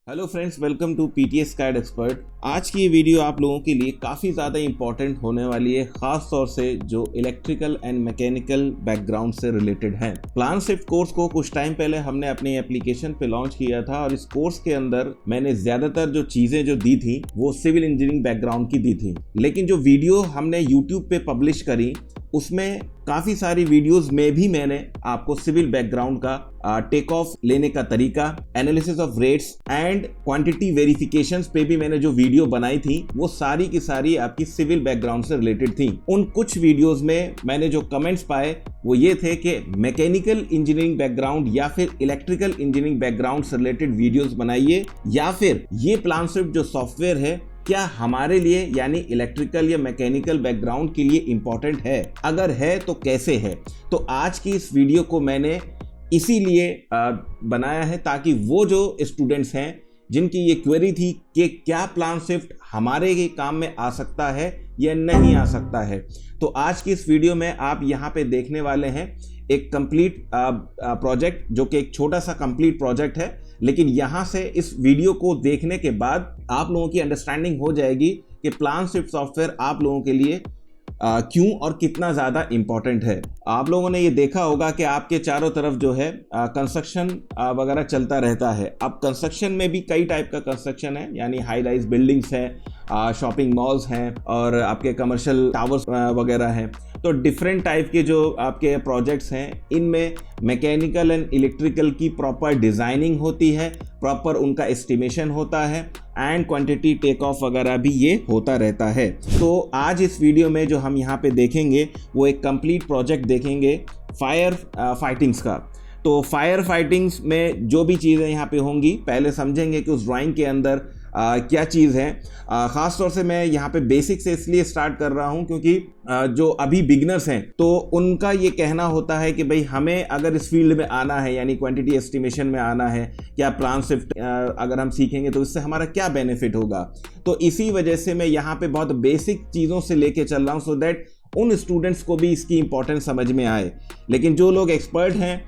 Hello friends, welcome to PTS CAD expert. आज की ये वीडियो आप लोगों के लिए काफ़ी ज़्यादा इंपॉर्टेंट होने वाली है, खास तौर से जो इलेक्ट्रिकल एंड मैकेनिकल बैकग्राउंड से रिलेटेड है। प्लान शिफ्ट कोर्स को कुछ टाइम पहले हमने अपनी एप्लीकेशन पे लॉन्च किया था और इस कोर्स के अंदर मैंने ज़्यादातर जो चीज़ें जो दी थी वो सिविल इंजीनियरिंग बैकग्राउंड की दी थी, लेकिन जो वीडियो हमने यूट्यूब पे पब्लिश करी उसमें काफ़ी सारी वीडियोस में भी मैंने आपको सिविल बैकग्राउंड का टेक ऑफ लेने का तरीका, analysis of rates and quantity verifications पे भी मैंने जो वीडियो बनाई थी वो सारी की सारी आपकी सिविल बैकग्राउंड से रिलेटेड थी। उन कुछ वीडियोस में मैंने जो कमेंट्स पाए वो ये थे कि मैकेनिकल इंजीनियरिंग बैकग्राउंड या फिर इलेक्ट्रिकल इंजीनियरिंग बैकग्राउंड से रिलेटेड वीडियोस बनाइए, या फिर ये प्लान शिफ्ट जो सॉफ्टवेयर है क्या हमारे लिए यानी इलेक्ट्रिकल या मैकेनिकल बैकग्राउंड के लिए इंपॉर्टेंट है, अगर है तो कैसे है। तो आज की इस वीडियो को मैंने इसीलिए बनाया है ताकि वो जो स्टूडेंट्स हैं जिनकी ये क्वेरी थी कि क्या प्लान शिफ्ट हमारे काम में आ सकता है या नहीं आ सकता है, तो आज की इस वीडियो में आप यहाँ पे देखने वाले हैं एक कंप्लीट प्रोजेक्ट जो कि एक छोटा सा कंप्लीट प्रोजेक्ट है, लेकिन यहाँ से इस वीडियो को देखने के बाद आप लोगों की अंडरस्टैंडिंग हो जाएगी कि प्लान शिफ्ट सॉफ्टवेयर आप लोगों के लिए क्यों और कितना ज़्यादा इंपॉर्टेंट है। आप लोगों ने ये देखा होगा कि आपके चारों तरफ जो है कंस्ट्रक्शन वगैरह चलता रहता है। अब कंस्ट्रक्शन में भी कई टाइप का कंस्ट्रक्शन है, यानी हाई राइज बिल्डिंग्स हैं, शॉपिंग मॉल्स हैं और आपके कमर्शियल टावर्स वगैरह हैं। तो डिफरेंट टाइप के जो आपके प्रोजेक्ट्स हैं इनमें मैकेनिकल एंड इलेक्ट्रिकल की प्रॉपर डिज़ाइनिंग होती है, प्रॉपर उनका एस्टिमेशन होता है एंड क्वांटिटी टेक ऑफ वगैरह भी ये होता रहता है। तो आज इस वीडियो में जो हम यहाँ पे देखेंगे वो एक कंप्लीट प्रोजेक्ट देखेंगे फायर फाइटिंग्स का। तो फायर फाइटिंग्स में जो भी चीज़ें यहाँ पे होंगी पहले समझेंगे कि उस ड्राइंग के अंदर क्या चीज़ है। ख़ास तौर से मैं यहाँ पे बेसिक से इसलिए स्टार्ट कर रहा हूँ क्योंकि जो अभी बिगनर्स हैं तो उनका ये कहना होता है कि भाई हमें अगर इस फील्ड में आना है यानी क्वांटिटी एस्टिमेशन में आना है, क्या प्लान शिफ्ट अगर हम सीखेंगे तो इससे हमारा क्या बेनिफिट होगा। तो इसी वजह से मैं यहाँ पे बहुत बेसिक चीज़ों से लेके चल रहा हूँ सो दैट उन स्टूडेंट्स को भी इसकी इंपॉर्टेंस समझ में आए। लेकिन जो लोग एक्सपर्ट हैं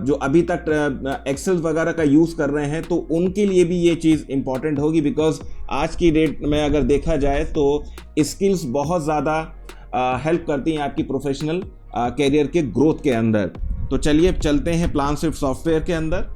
जो अभी तक एक्सेल वगैरह का यूज़ कर रहे हैं तो उनके लिए भी ये चीज़ इंपॉर्टेंट होगी, बिकॉज आज की डेट में अगर देखा जाए तो स्किल्स बहुत ज़्यादा हेल्प करती हैं आपकी प्रोफेशनल कैरियर के ग्रोथ के अंदर। तो चलिए चलते हैं प्लान शिफ्ट सॉफ्टवेयर के अंदर।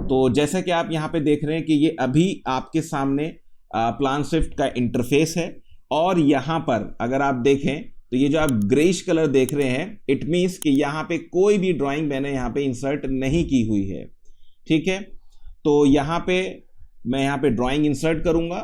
तो जैसा कि आप यहाँ पे देख रहे हैं कि ये अभी आपके सामने प्लान शिफ्ट का इंटरफेस है और यहाँ पर अगर आप देखें तो ये जो आप ग्रेइश कलर देख रहे हैं इट मीन्स कि यहाँ पे कोई भी ड्राइंग मैंने यहाँ पे इंसर्ट नहीं की हुई है। ठीक है, तो यहाँ पे मैं यहाँ पे ड्राइंग इंसर्ट करूँगा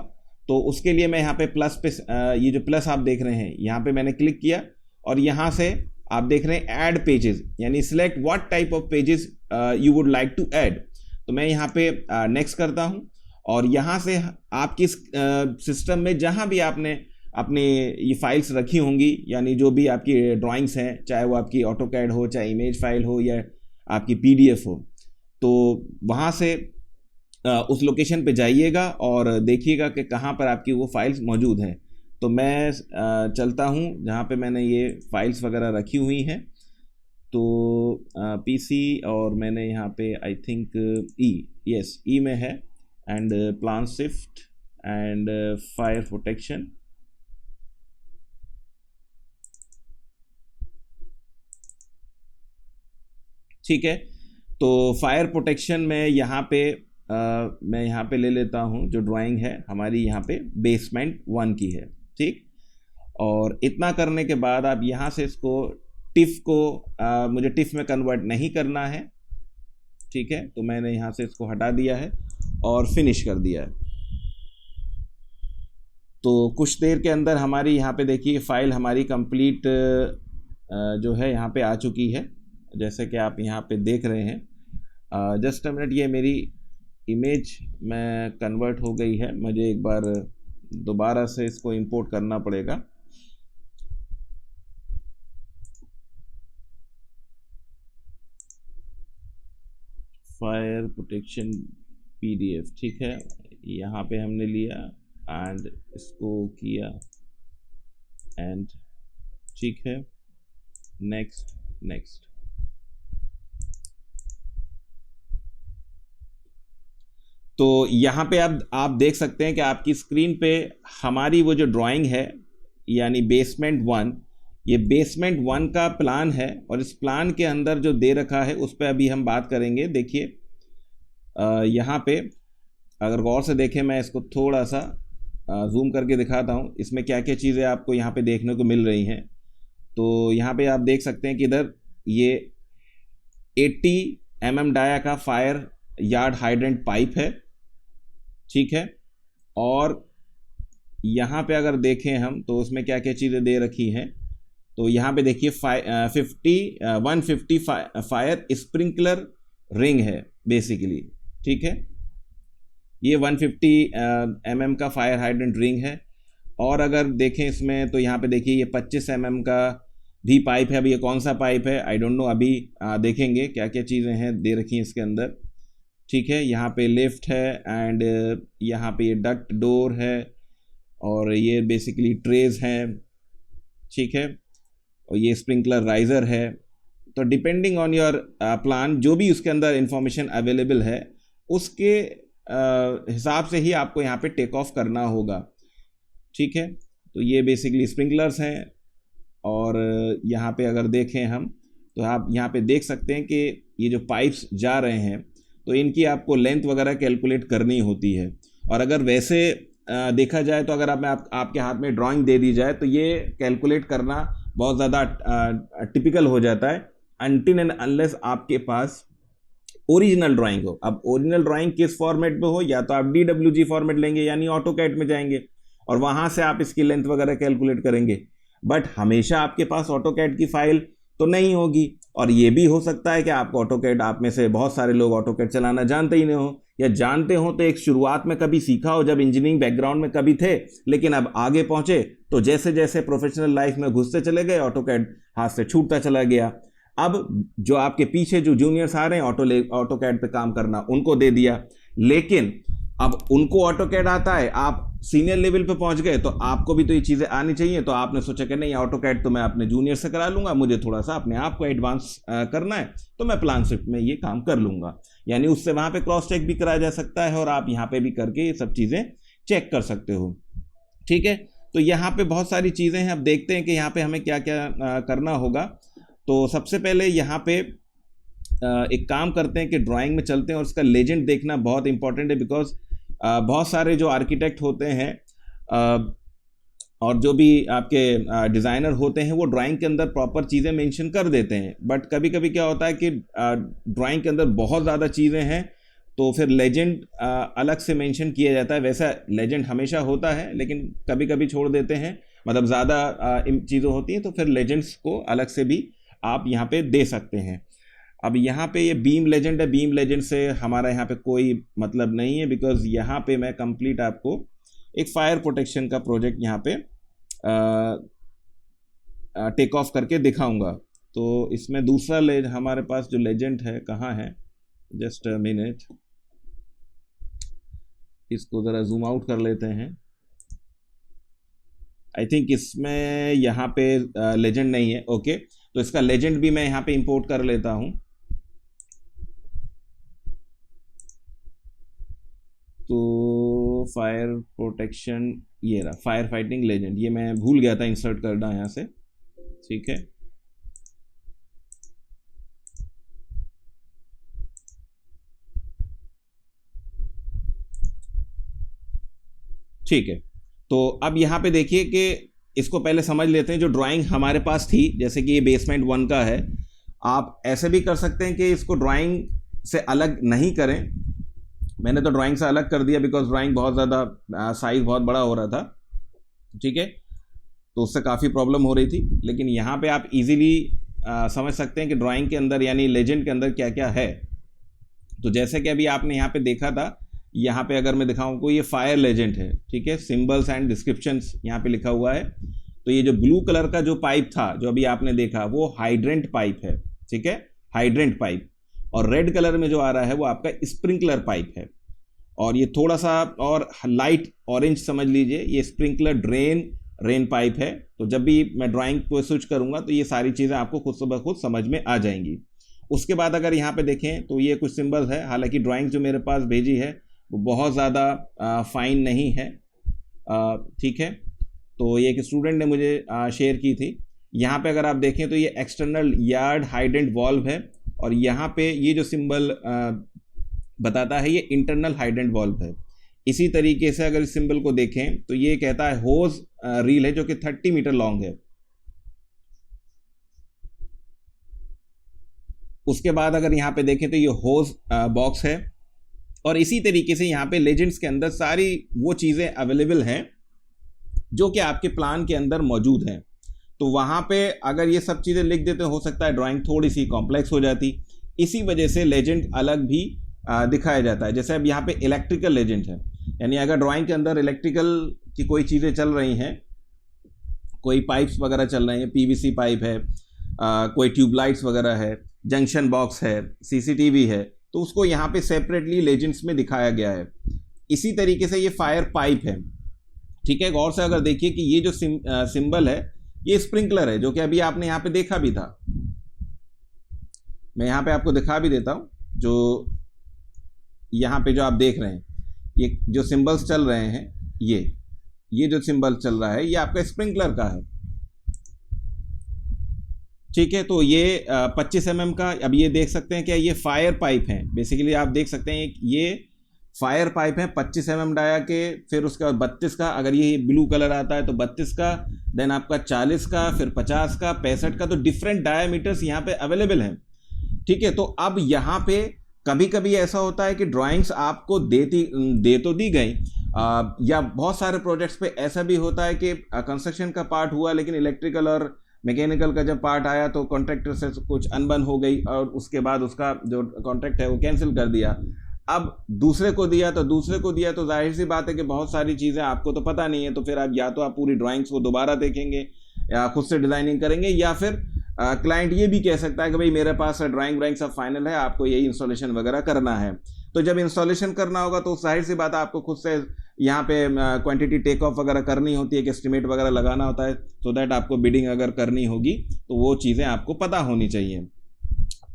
तो उसके लिए मैं यहाँ पे प्लस पे ये जो प्लस आप देख रहे हैं यहाँ पे मैंने क्लिक किया और यहाँ से आप देख रहे हैं ऐड पेजेस, यानी select what type of pages you would like to add. तो मैं यहाँ पे नेक्स्ट करता हूँ और यहाँ से आपकी सिस्टम में जहाँ भी आपने अपने ये फाइल्स रखी होंगी, यानी जो भी आपकी ड्राइंग्स हैं, चाहे वो आपकी ऑटोकैड हो, चाहे इमेज फाइल हो या आपकी पीडीएफ हो, तो वहाँ से उस लोकेशन पे जाइएगा और देखिएगा कि कहाँ पर आपकी वो फाइल्स मौजूद हैं। तो मैं चलता हूँ जहाँ पे मैंने ये फाइल्स वगैरह रखी हुई हैं। तो पीसी और मैंने यहाँ पे आई थिंक ई में है and plan shift and fire protection. ठीक है, तो फायर प्रोटेक्शन में यहाँ पे मैं यहाँ पे ले लेता हूँ जो ड्राइंग है हमारी यहाँ पे बेसमेंट 1 की है। ठीक, और इतना करने के बाद आप यहाँ से इसको टिफ को मुझे टिफ में कन्वर्ट नहीं करना है। ठीक है, तो मैंने यहाँ से इसको हटा दिया है और फिनिश कर दिया है। तो कुछ देर के अंदर हमारी यहाँ पे देखिए फाइल हमारी कंप्लीट जो है यहाँ पे आ चुकी है, जैसे कि आप यहाँ पे देख रहे हैं। जस्ट अ मिनट, ये मेरी इमेज में कन्वर्ट हो गई है, मुझे एक बार दोबारा से इसको इंपोर्ट करना पड़ेगा। फायर प्रोटेक्शन PDF, ठीक है, यहाँ पे हमने लिया एंड इसको किया एंड ठीक है, नेक्स्ट नेक्स्ट। तो यहाँ पे आप देख सकते हैं कि आपकी स्क्रीन पे हमारी वो जो ड्राइंग है यानी बेसमेंट 1, ये बेसमेंट 1 का प्लान है और इस प्लान के अंदर जो दे रखा है उस पर अभी हम बात करेंगे। देखिए यहाँ पे अगर गौर से देखें, मैं इसको थोड़ा सा जूम करके दिखाता हूँ, इसमें क्या क्या चीज़ें आपको यहाँ पे देखने को मिल रही हैं। तो यहाँ पे आप देख सकते हैं कि इधर ये 80 mm डाया का फायर यार्ड हाइड्रेंट पाइप है, ठीक है। और यहाँ पे अगर देखें हम तो उसमें क्या क्या चीज़ें दे रखी हैं, तो यहाँ पे देखिए 150 फायर स्प्रिंकलर रिंग है बेसिकली, ठीक है। ये 150 mm का फायर हाइड्रेंट रिंग है। और अगर देखें इसमें तो यहाँ पे देखिए ये 25 mm का भी पाइप है। अभी ये कौन सा पाइप है आई डोंट नो, अभी देखेंगे क्या क्या चीज़ें हैं दे रखी हैं इसके अंदर, ठीक है। यहाँ पे लिफ्ट है एंड यहाँ पे ये डक्ट डोर है और ये बेसिकली ट्रेज हैं, ठीक है। और ये स्प्रिंकलर राइज़र है। तो डिपेंडिंग ऑन योर प्लान, जो भी उसके अंदर इंफॉर्मेशन अवेलेबल है उसके हिसाब से ही आपको यहाँ पे टेक ऑफ करना होगा, ठीक है। तो ये बेसिकली स्प्रिंकलर्स हैं। और यहाँ पे अगर देखें हम तो आप यहाँ पे देख सकते हैं कि ये जो पाइप्स जा रहे हैं तो इनकी आपको लेंथ वगैरह कैलकुलेट करनी होती है। और अगर वैसे देखा जाए तो अगर आपके हाथ में ड्राइंग दे दी जाए तो ये कैलकुलेट करना बहुत ज़्यादा टिपिकल हो जाता है अनटिल एंड अनलेस आपके पास ओरिजिनल ड्राइंग हो। अब ओरिजिनल ड्राइंग किस फॉर्मेट में हो, या तो आप DWG फॉर्मेट लेंगे यानी ऑटोकैड में जाएंगे और वहाँ से आप इसकी लेंथ वगैरह कैलकुलेट करेंगे। बट हमेशा आपके पास ऑटोकैड की फाइल तो नहीं होगी। और ये भी हो सकता है कि आपको ऑटोकैड, आप में से बहुत सारे लोग ऑटोकैड चलाना जानते ही नहीं हो, या जानते हो तो एक शुरुआत में कभी सीखा हो जब इंजीनियरिंग बैकग्राउंड में कभी थे, लेकिन अब आगे पहुंचे तो जैसे जैसे प्रोफेशनल लाइफ में घुसते चले गए ऑटोकैड हाथ से छूटता चला गया। अब जो आपके पीछे जो जूनियर्स आ रहे हैं ऑटोकैड पे काम करना, उनको दे दिया, लेकिन अब उनको ऑटोकैड आता है, आप सीनियर लेवल पे पहुंच गए तो आपको भी तो ये चीज़ें आनी चाहिए। तो आपने सोचा कि नहीं, ऑटोकैड तो मैं अपने जूनियर से करा लूंगा, मुझे थोड़ा सा अपने आप को एडवांस करना है तो मैं प्लानशिफ्ट में ये काम कर लूंगा। यानी उससे वहाँ पे क्रॉस चेक भी कराया जा सकता है और आप यहाँ पे भी करके ये सब चीज़ें चेक कर सकते हो, ठीक है। तो यहाँ पे बहुत सारी चीज़ें हैं। अब देखते हैं कि यहाँ पे हमें क्या क्या करना होगा। तो सबसे पहले यहाँ पे एक काम करते हैं कि ड्राइंग में चलते हैं और उसका लेजेंड देखना बहुत इंपॉर्टेंट है। बिकॉज बहुत सारे जो आर्किटेक्ट होते हैं और जो भी आपके डिज़ाइनर होते हैं वो ड्राइंग के अंदर प्रॉपर चीज़ें मेंशन कर देते हैं, बट कभी कभी क्या होता है कि ड्राइंग के अंदर बहुत ज़्यादा चीज़ें हैं तो फिर लेजेंड अलग से मेंशन किया जाता है। वैसा लेजेंड हमेशा होता है लेकिन कभी कभी छोड़ देते हैं, मतलब ज़्यादा चीज़ें होती हैं तो फिर लेजेंड्स को अलग से भी आप यहाँ पे दे सकते हैं। अब यहाँ पे ये बीम लेजेंड है, बीम लेजेंड से हमारा यहाँ पे कोई मतलब नहीं है, बिकॉज यहाँ पे मैं कंप्लीट आपको एक फायर प्रोटेक्शन का प्रोजेक्ट यहाँ पे टेक ऑफ करके दिखाऊंगा। तो इसमें दूसरा हमारे पास जो लेजेंड है कहाँ है, जस्ट अ मिनट, इसको ज़रा जूम आउट कर लेते हैं। आई थिंक इसमें यहाँ पे लेजेंड नहीं है। ओके, तो इसका लेजेंड भी मैं यहाँ पे इंपोर्ट कर लेता हूँ। तो फायर प्रोटेक्शन, ये रहा फायर फाइटिंग लेजेंड, ये मैं भूल गया था इंसर्ट करना यहाँ से, ठीक है। ठीक है, तो अब यहाँ पे देखिए कि इसको पहले समझ लेते हैं। जो ड्राइंग हमारे पास थी, जैसे कि ये बेसमेंट 1 का है, आप ऐसे भी कर सकते हैं कि इसको ड्राइंग से अलग नहीं करें। मैंने तो ड्राइंग से अलग कर दिया बिकॉज ड्राइंग बहुत ज़्यादा साइज़ बहुत बड़ा हो रहा था, ठीक है, तो उससे काफ़ी प्रॉब्लम हो रही थी। लेकिन यहाँ पे आप इजीली समझ सकते हैं कि ड्राइंग के अंदर यानी लेजेंड के अंदर क्या क्या है। तो जैसे कि अभी आपने यहाँ पे देखा था, यहाँ पे अगर मैं दिखाऊँ को, ये फायर लेजेंड है, ठीक है, सिंबल्स एंड डिस्क्रिप्शंस यहाँ पे लिखा हुआ है। तो ये जो ब्लू कलर का जो पाइप था जो अभी आपने देखा वो हाइड्रेंट पाइप है, ठीक है, हाइड्रेंट पाइप। और रेड कलर में जो आ रहा है वो आपका स्प्रिंकलर पाइप है। और ये थोड़ा सा और लाइट ऑरेंज समझ लीजिए, ये स्प्रिंकलर ड्रेन रेन पाइप है। तो जब भी मैं ड्राइंग को स्विच करूंगा तो ये सारी चीज़ें आपको खुद से खुद समझ में आ जाएंगी। उसके बाद अगर यहाँ पे देखें तो ये कुछ सिंबल है, हालांकि ड्राइंग जो मेरे पास भेजी है वो बहुत ज़्यादा फाइन नहीं है, ठीक है। तो ये एक स्टूडेंट ने मुझे शेयर की थी। यहाँ पे अगर आप देखें तो ये एक्सटर्नल यार्ड हाइडेंट वॉल्व है, और यहाँ पे ये जो सिंबल बताता है ये इंटरनल हाइडेंट वॉल्व है। इसी तरीके से अगर इस सिंबल को देखें तो ये कहता है होज रील है जो कि 30 मीटर लॉन्ग है। उसके बाद अगर यहाँ पे देखें तो ये होज बॉक्स है, और इसी तरीके से यहाँ पे लेजेंड्स के अंदर सारी वो चीज़ें अवेलेबल हैं जो कि आपके प्लान के अंदर मौजूद हैं। तो वहाँ पे अगर ये सब चीज़ें लिख देते हो सकता है ड्राइंग थोड़ी सी कॉम्प्लेक्स हो जाती। इसी वजह से लेजेंड अलग भी दिखाया जाता है। जैसे अब यहाँ पे इलेक्ट्रिकल लेजेंड है, यानी अगर ड्राइंग के अंदर इलेक्ट्रिकल की कोई चीज़ें चल रही हैं, कोई पाइप्स वगैरह चल रही हैं, पीवीसी पाइप है, कोई ट्यूबलाइट्स वगैरह है, जंक्शन बॉक्स है, सीसीटीवी है, तो उसको यहाँ पे सेपरेटली लेजेंड्स में दिखाया गया है। इसी तरीके से ये फायर पाइप है, ठीक है। गौर से अगर देखिए कि ये जो सिंबल है ये स्प्रिंकलर है, जो कि अभी आपने यहाँ पे देखा भी था। मैं यहाँ पे आपको दिखा भी देता हूँ, जो यहाँ पे जो आप देख रहे हैं ये जो सिंबल्स चल रहे हैं, ये जो सिंबल चल रहा है ये आपका स्प्रिंकलर का है, ठीक है। तो ये 25 mm का, अब ये देख सकते हैं क्या ये फायर पाइप है। बेसिकली आप देख सकते हैं ये फायर पाइप है 25 mm डाया के, फिर उसके बाद 32 का, अगर ये ब्लू कलर आता है तो 32 का, देन आपका 40 का, फिर 50 का, 65 का। तो डिफरेंट डायामीटर्स यहाँ पे अवेलेबल हैं, ठीक है। तो अब यहाँ पे कभी कभी ऐसा होता है कि ड्राइंग्स आपको दे तो दी गई, या बहुत सारे प्रोजेक्ट्स पे ऐसा भी होता है कि कंस्ट्रक्शन का पार्ट हुआ लेकिन इलेक्ट्रिकल और मैकेनिकल का जब पार्ट आया तो कॉन्ट्रैक्टर से कुछ अनबन हो गई और उसके बाद उसका जो कॉन्ट्रैक्ट है वो कैंसिल कर दिया। अब दूसरे को दिया तो जाहिर सी बात है कि बहुत सारी चीज़ें आपको तो पता नहीं है, तो फिर आप या तो आप पूरी ड्राइंग्स को दोबारा देखेंगे या खुद से डिज़ाइनिंग करेंगे, या फिर क्लाइंट ये भी कह सकता है कि भाई मेरे पास ड्राइंग सब फाइनल है, आपको यही इंस्टॉलेशन वगैरह करना है। तो जब इंस्टॉलेशन करना होगा तो जाहिर सी बात है आपको खुद से यहाँ पे क्वांटिटी टेक ऑफ वगैरह करनी होती है, कि एस्टिमेट वगैरह लगाना होता है, सो दैट आपको बिडिंग अगर करनी होगी तो वो चीज़ें आपको पता होनी चाहिए,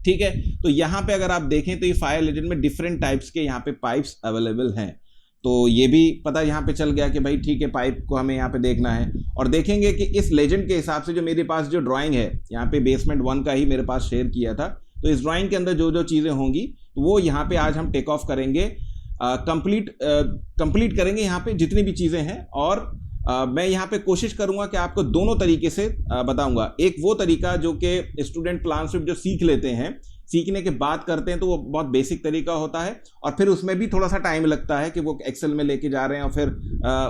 ठीक है। तो यहाँ पे अगर आप देखें तो ये फायर लेजेंड में डिफरेंट टाइप्स के यहाँ पे पाइप्स अवेलेबल हैं। तो ये भी पता यहाँ पे चल गया कि भाई ठीक है, पाइप को हमें यहाँ पे देखना है। और देखेंगे कि इस लेजेंड के हिसाब से जो मेरे पास जो ड्राइंग है, यहाँ पे बेसमेंट 1 का ही मेरे पास शेयर किया था, तो इस ड्राइंग के अंदर जो जो चीज़ें होंगी तो वो यहाँ पे आज हम टेक ऑफ करेंगे, कंप्लीट करेंगे यहाँ पे जितनी भी चीज़ें हैं। और मैं यहाँ पे कोशिश करूँगा कि आपको दोनों तरीके से बताऊँगा। एक वो तरीका जो कि स्टूडेंट प्लान स्विफ्ट जो सीख लेते हैं, सीखने के बाद करते हैं, तो वो बहुत बेसिक तरीका होता है, और फिर उसमें भी थोड़ा सा टाइम लगता है कि वो एक्सेल में लेके जा रहे हैं और फिर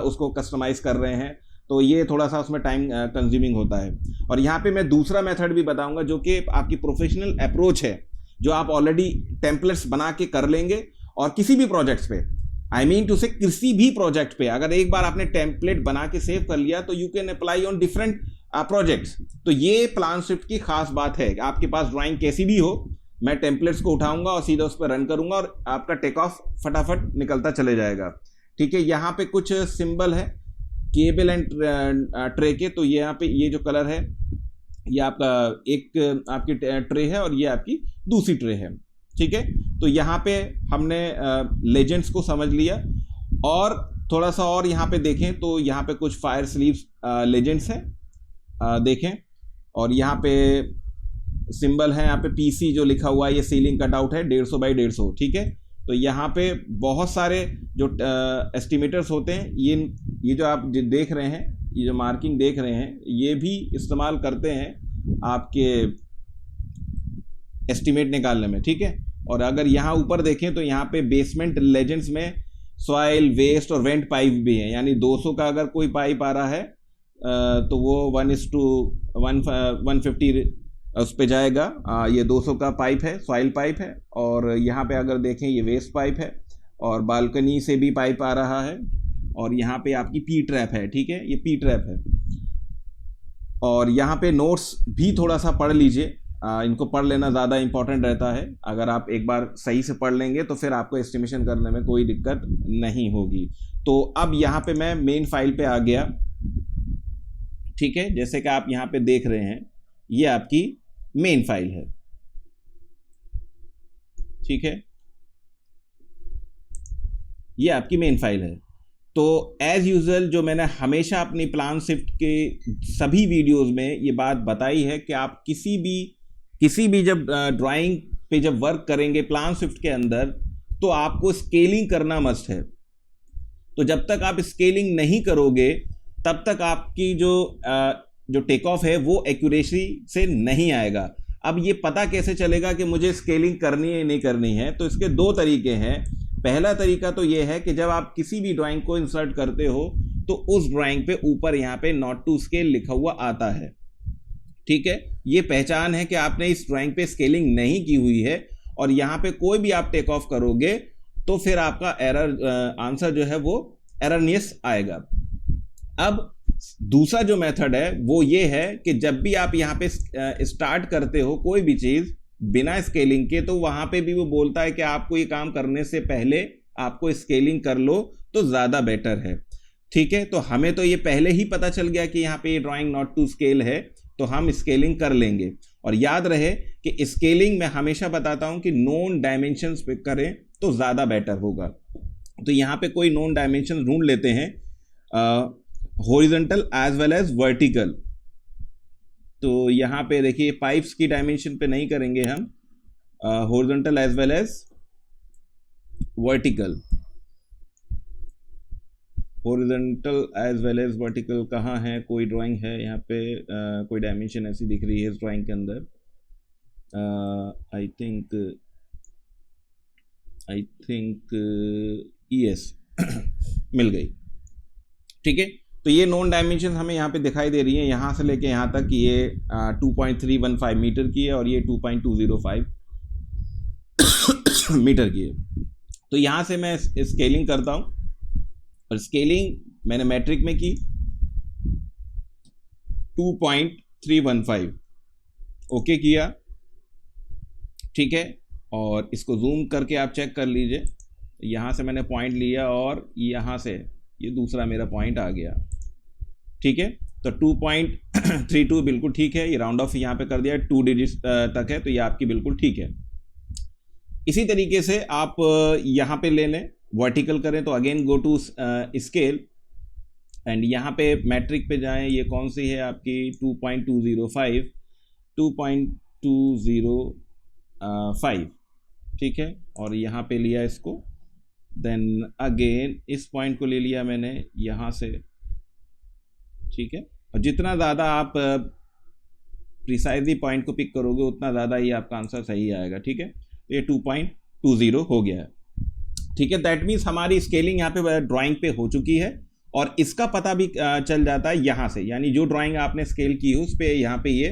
उसको कस्टमाइज कर रहे हैं, तो ये थोड़ा सा उसमें टाइम कंज्यूमिंग होता है। और यहाँ पे मैं दूसरा मेथड भी बताऊंगा जो कि आपकी प्रोफेशनल अप्रोच है, जो आप ऑलरेडी टेम्पलेट्स बना के कर लेंगे, और किसी भी प्रोजेक्ट्स पे, आई मीन टू से किसी भी प्रोजेक्ट पे अगर एक बार आपने टेम्पलेट बना के सेव कर लिया तो you can apply on different projects. तो ये प्लान स्विफ्ट की खास बात है, आपके पास ड्राइंग कैसी भी हो, मैं टेम्पलेट्स को उठाऊंगा और सीधा उस पर रन करूंगा और आपका टेक ऑफ फटाफट निकलता चले जाएगा, ठीक है। यहाँ पे कुछ सिंबल है केबल एंड ट्रे के, तो ये यहाँ पे ये जो कलर है ये आपका एक आपकी ट्रे है और ये आपकी दूसरी ट्रे है, ठीक है। तो यहाँ पे हमने लेजेंड्स को समझ लिया, और थोड़ा सा और यहाँ पे देखें तो यहाँ पे कुछ फायर स्लीव्स लेजेंड्स हैं, देखें। और यहाँ पे सिंबल है, यहाँ पे पीसी जो लिखा हुआ है ये सीलिंग कटआउट है 150 बाई 150, ठीक है। तो यहाँ पे बहुत सारे जो एस्टिमेटर्स होते हैं, ये जो आप देख रहे हैं, ये जो मार्किंग देख रहे हैं, ये भी इस्तेमाल करते हैं आपके एस्टिमेट निकालने में, ठीक है। और अगर यहाँ ऊपर देखें तो यहाँ पे बेसमेंट लेजेंड्स में सॉइल वेस्ट और वेंट पाइप भी है, यानी 200 का अगर कोई पाइप आ रहा है तो वो 1:150 उस पे जाएगा। ये 200 का पाइप है, सॉइल पाइप है। और यहाँ पे अगर देखें ये वेस्ट पाइप है, और बालकनी से भी पाइप आ रहा है, और यहाँ पे आपकी पी ट्रैप है, ठीक है, ये पी ट्रैप है। और यहाँ पे नोट्स भी थोड़ा सा पढ़ लीजिए, इनको पढ़ लेना ज़्यादा इंपॉर्टेंट रहता है। अगर आप एक बार सही से पढ़ लेंगे तो फिर आपको एस्टिमेशन करने में कोई दिक्कत नहीं होगी। तो अब यहाँ पे मैं मेन फाइल पे आ गया, ठीक है। जैसे कि आप यहाँ पे देख रहे हैं, ये आपकी मेन फाइल है, ठीक है, ये आपकी मेन फाइल है। तो एज यूजुअल जो मैंने हमेशा अपनी प्लान शिफ्ट के सभी वीडियोस में ये बात बताई है कि आप किसी भी जब ड्राइंग पे जब वर्क करेंगे प्लान शिफ्ट के अंदर, तो आपको स्केलिंग करना मस्ट है। तो जब तक आप स्केलिंग नहीं करोगे तब तक आपकी जो टेक ऑफ है वो एक्यूरेसी से नहीं आएगा। अब ये पता कैसे चलेगा कि मुझे स्केलिंग करनी है नहीं करनी है? तो इसके दो तरीके हैं। पहला तरीका तो ये है कि जब आप किसी भी ड्राइंग को इंसर्ट करते हो तो उस ड्राइंग पे ऊपर यहाँ पे नॉट टू स्केल लिखा हुआ आता है, ठीक है। ये पहचान है कि आपने इस ड्राइंग पे स्केलिंग नहीं की हुई है, और यहाँ पे कोई भी आप टेक ऑफ करोगे तो फिर आपका एरर आंसर जो है वो एररनियस आएगा। अब दूसरा जो मेथड है वो ये है कि जब भी आप यहाँ पे स्टार्ट करते हो कोई भी चीज़ बिना स्केलिंग के, तो वहाँ पे भी वो बोलता है कि आपको ये काम करने से पहले आपको स्केलिंग कर लो तो ज़्यादा बेटर है, ठीक है। तो हमें तो ये पहले ही पता चल गया कि यहाँ पे ये ड्राइंग नॉट टू स्केल है, तो हम स्केलिंग कर लेंगे। और याद रहे कि स्केलिंग मैं हमेशा बताता हूँ कि नोन डायमेंशंस पे करें तो ज़्यादा बेटर होगा। तो यहाँ पे कोई नोन डायमेंशन ढूंढ लेते हैं, horizontal as well as vertical. तो यहाँ पे देखिए पाइप्स की डायमेंशन पे नहीं करेंगे हम, horizontal as well as vertical. Horizontal as well as vertical कहाँ है? कोई ड्राइंग है यहाँ पे, कोई डायमेंशन ऐसी दिख रही है इस ड्राइंग के अंदर, आई थिंक यस मिल गई, ठीक है। तो ये नॉन डायमेंशन हमें यहाँ पे दिखाई दे रही है, यहाँ से लेके यहाँ तक ये 2.315 मीटर की है और ये 2.205 मीटर की है। तो यहाँ से मैं स्केलिंग करता हूँ, और स्केलिंग मैंने मैट्रिक में की 2.315, ओके किया, ठीक है। और इसको जूम करके आप चेक कर लीजिए, यहाँ से मैंने पॉइंट लिया और यहाँ से ये दूसरा मेरा पॉइंट आ गया, ठीक है। तो 2.32 बिल्कुल ठीक है। ये राउंड ऑफ यहाँ पे कर दिया, 2 डिजिट तक है, तो ये आपकी बिल्कुल ठीक है। इसी तरीके से आप यहाँ पे ले लें, वर्टिकल करें तो again go to scale and यहाँ पे मैट्रिक पे जाएं। ये कौन सी है आपकी? 2.205, 2.205, ठीक है। और यहाँ पे लिया इसको, देन अगेन इस पॉइंट को ले लिया मैंने यहाँ से, ठीक है। और जितना ज़्यादा आप प्रिसाइजली पॉइंट को पिक करोगे उतना ज़्यादा ही आपका आंसर सही आएगा, ठीक है। तो ये 2.20 हो गया है, ठीक है। दैट मीन्स हमारी स्केलिंग यहाँ पे ड्राइंग पे हो चुकी है, और इसका पता भी चल जाता है यहाँ से, यानी जो ड्राइंग आपने स्केल की है उस पर यहाँ पे ये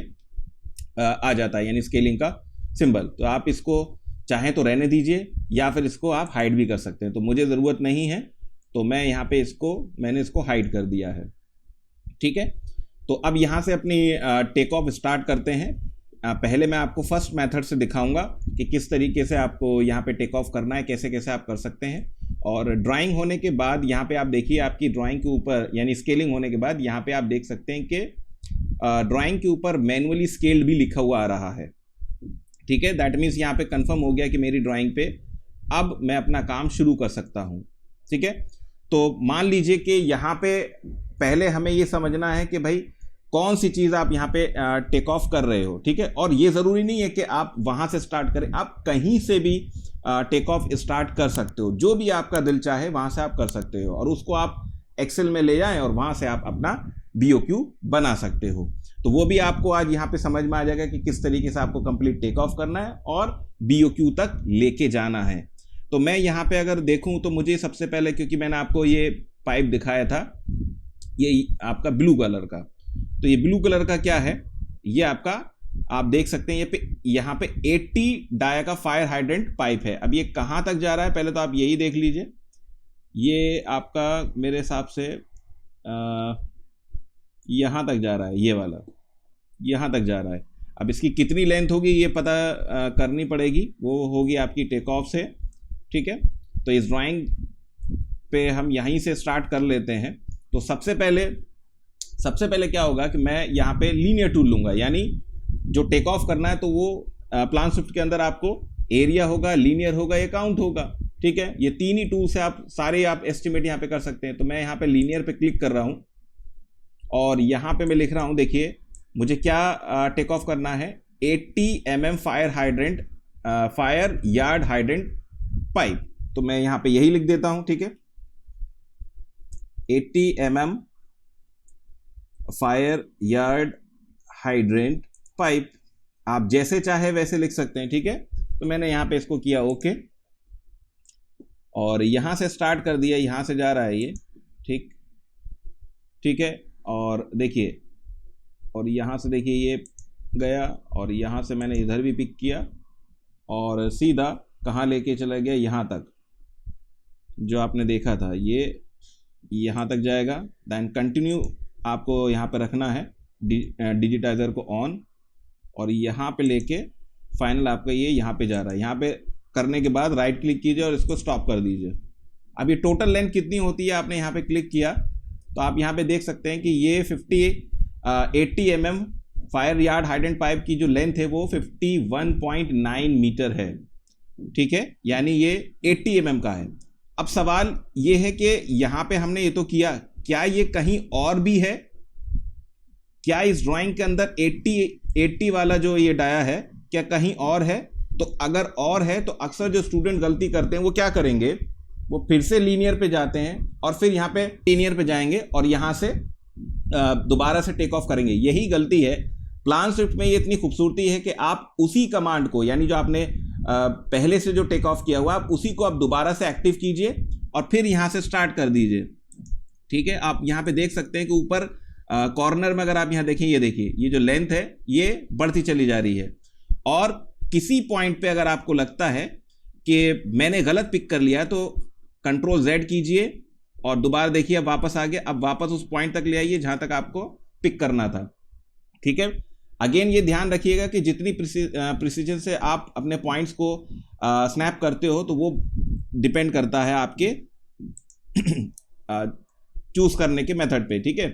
आ जाता है, यानी स्केलिंग का सिंबल। तो आप इसको चाहें तो रहने दीजिए या फिर इसको आप हाइड भी कर सकते हैं। तो मुझे ज़रूरत नहीं है, तो मैं यहाँ पे मैंने इसको हाइड कर दिया है, ठीक है। तो अब यहाँ से अपनी टेक ऑफ स्टार्ट करते हैं। पहले मैं आपको फर्स्ट मेथड से दिखाऊंगा कि किस तरीके से आपको यहाँ पे टेक ऑफ करना है, कैसे कैसे आप कर सकते हैं। और ड्राइंग होने के बाद यहाँ पे आप देखिए, आपकी ड्राइंग के ऊपर यानी स्केलिंग होने के बाद यहाँ पे आप देख सकते हैं कि ड्राइंग के ऊपर मैनुअली स्केल्ड भी लिखा हुआ आ रहा है, ठीक है। दैट मीन्स यहाँ पे कंफर्म हो गया कि मेरी ड्राइंग पे अब मैं अपना काम शुरू कर सकता हूँ, ठीक है। तो मान लीजिए कि यहाँ पे पहले हमें ये समझना है कि भाई कौन सी चीज़ आप यहाँ पे टेक ऑफ कर रहे हो, ठीक है। और ये ज़रूरी नहीं है कि आप वहाँ से स्टार्ट करें, आप कहीं से भी टेक ऑफ स्टार्ट कर सकते हो, जो भी आपका दिल चाहे वहाँ से आप कर सकते हो, और उसको आप एक्सेल में ले जाएं और वहाँ से आप अपना BOQ बना सकते हो। तो वो भी आपको आज यहाँ पे समझ में आ जाएगा कि किस तरीके से आपको कंप्लीट टेक ऑफ करना है और BOQ तक लेके जाना है। तो मैं यहाँ पे अगर देखूँ तो मुझे सबसे पहले, क्योंकि मैंने आपको ये पाइप दिखाया था, ये आपका ब्लू कलर का, तो ये ब्लू कलर का क्या है, ये आपका आप देख सकते हैं यहाँ पे 80 डाया का फायर हाइड्रेंट पाइप है। अब ये कहाँ तक जा रहा है पहले तो आप यही देख लीजिए। ये आपका मेरे हिसाब से यहाँ तक जा रहा है, ये वाला यहाँ तक जा रहा है। अब इसकी कितनी लेंथ होगी ये पता करनी पड़ेगी, वो होगी आपकी टेक ऑफ से, ठीक है। तो इस ड्राइंग पे हम यहीं से स्टार्ट कर लेते हैं। तो सबसे पहले क्या होगा कि मैं यहाँ पे लीनियर टूल लूँगा, यानी जो टेक ऑफ करना है तो वो प्लान स्विफ्ट के अंदर आपको एरिया होगा, लीनियर होगा या काउंट होगा, ठीक है। ये तीन ही टूल से आप सारे एस्टिमेट यहाँ पे कर सकते हैं। तो मैं यहाँ पे लीनियर पे क्लिक कर रहा हूँ और यहाँ पे मैं लिख रहा हूँ, देखिए मुझे क्या टेक ऑफ करना है, 80 mm fire yard hydrant pipe. तो मैं यहाँ पे यही लिख देता हूँ, ठीक है, 80 mm fire yard hydrant pipe. आप जैसे चाहे वैसे लिख सकते हैं, ठीक है। तो मैंने यहाँ पे इसको किया ओके, और यहाँ से स्टार्ट कर दिया, यहाँ से जा रहा है ये, ठीक है। और देखिए, और यहाँ से देखिए ये गया, और यहाँ से मैंने इधर भी पिक किया और सीधा कहाँ लेके चला गया, यहाँ तक जो आपने देखा था, ये यहाँ तक जाएगा। देन कंटिन्यू आपको यहाँ पे रखना है, डिजिटाइजर को ऑन, और यहाँ पे लेके फाइनल आपका ये यहाँ पे जा रहा है। यहाँ पे करने के बाद राइट क्लिक कीजिए और इसको स्टॉप कर दीजिए। अब ये टोटल लेंथ कितनी होती है, आपने यहाँ पे क्लिक किया तो आप यहाँ पे देख सकते हैं कि ये 80 mm fire yard hydrant pipe की जो लेंथ है वो 51.9 मीटर है, ठीक है, यानी ये 80 mm का है। अब सवाल ये है कि यहाँ पे हमने ये तो किया, क्या ये कहीं और भी है, क्या इस ड्राइंग के अंदर 80 वाला जो ये डाया है क्या कहीं और है? तो अगर और है तो अक्सर जो स्टूडेंट गलती करते हैं वो क्या करेंगे, वो फिर से लीनियर पे जाते हैं और फिर यहाँ पे लीनियर पे जाएंगे और यहाँ से दोबारा से टेक ऑफ करेंगे। यही गलती है। प्लान स्विफ्ट में ये इतनी खूबसूरती है कि आप उसी कमांड को, यानी जो आपने पहले से जो टेक ऑफ किया हुआ, आप उसी को आप दोबारा से एक्टिव कीजिए और फिर यहाँ से स्टार्ट कर दीजिए, ठीक है। आप यहाँ पे देख सकते हैं कि ऊपर कॉर्नर में अगर आप यहाँ देखें, ये देखिए ये जो लेंथ है ये बढ़ती चली जा रही है। और किसी पॉइंट पे अगर आपको लगता है कि मैंने गलत पिक कर लिया तो कंट्रोल Z कीजिए और दोबारा देखिए, अब वापस आ गया। अब वापस उस पॉइंट तक ले आइए जहां तक आपको पिक करना था, ठीक है। अगेन ये ध्यान रखिएगा कि जितनी प्रिसीजन से आप अपने पॉइंट्स को स्नैप करते हो तो वो डिपेंड करता है आपके चूज करने के मेथड पे, ठीक है।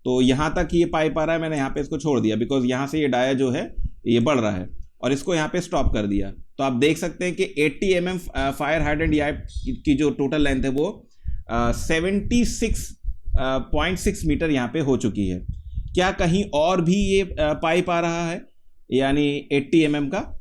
तो यहां तक ये पाइप आ रहा है, मैंने यहाँ पे इसको छोड़ दिया बिकॉज यहां से ये डाया जो है ये बढ़ रहा है, और इसको यहाँ पे स्टॉप कर दिया। तो आप देख सकते हैं कि 80 mm फायर हाइड्रेंट यार्ड की जो टोटल लेंथ है वो 76.6 मीटर यहाँ पे हो चुकी है। क्या कहीं और भी ये पाइप आ रहा है, यानी 80 mm का?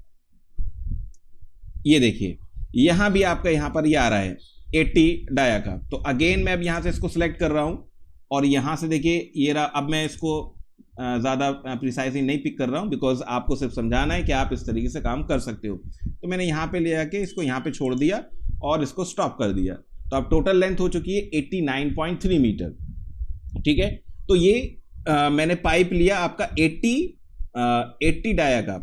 ये देखिए यहाँ भी आपका यहाँ पर ये आ रहा है 80 डाया का। तो अगेन मैं अब यहाँ से इसको सिलेक्ट कर रहा हूँ और यहाँ से देखिए ये रहा। अब मैं इसको ज़्यादा प्रिसाइजली नहीं पिक कर रहा हूँ बिकॉज आपको सिर्फ समझाना है कि आप इस तरीके से काम कर सकते हो। तो मैंने यहाँ पे ले आके इसको यहाँ पे छोड़ दिया और इसको स्टॉप कर दिया। तो अब टोटल लेंथ हो चुकी है 89.3 मीटर, ठीक है। तो ये मैंने पाइप लिया आपका 80 डाया का।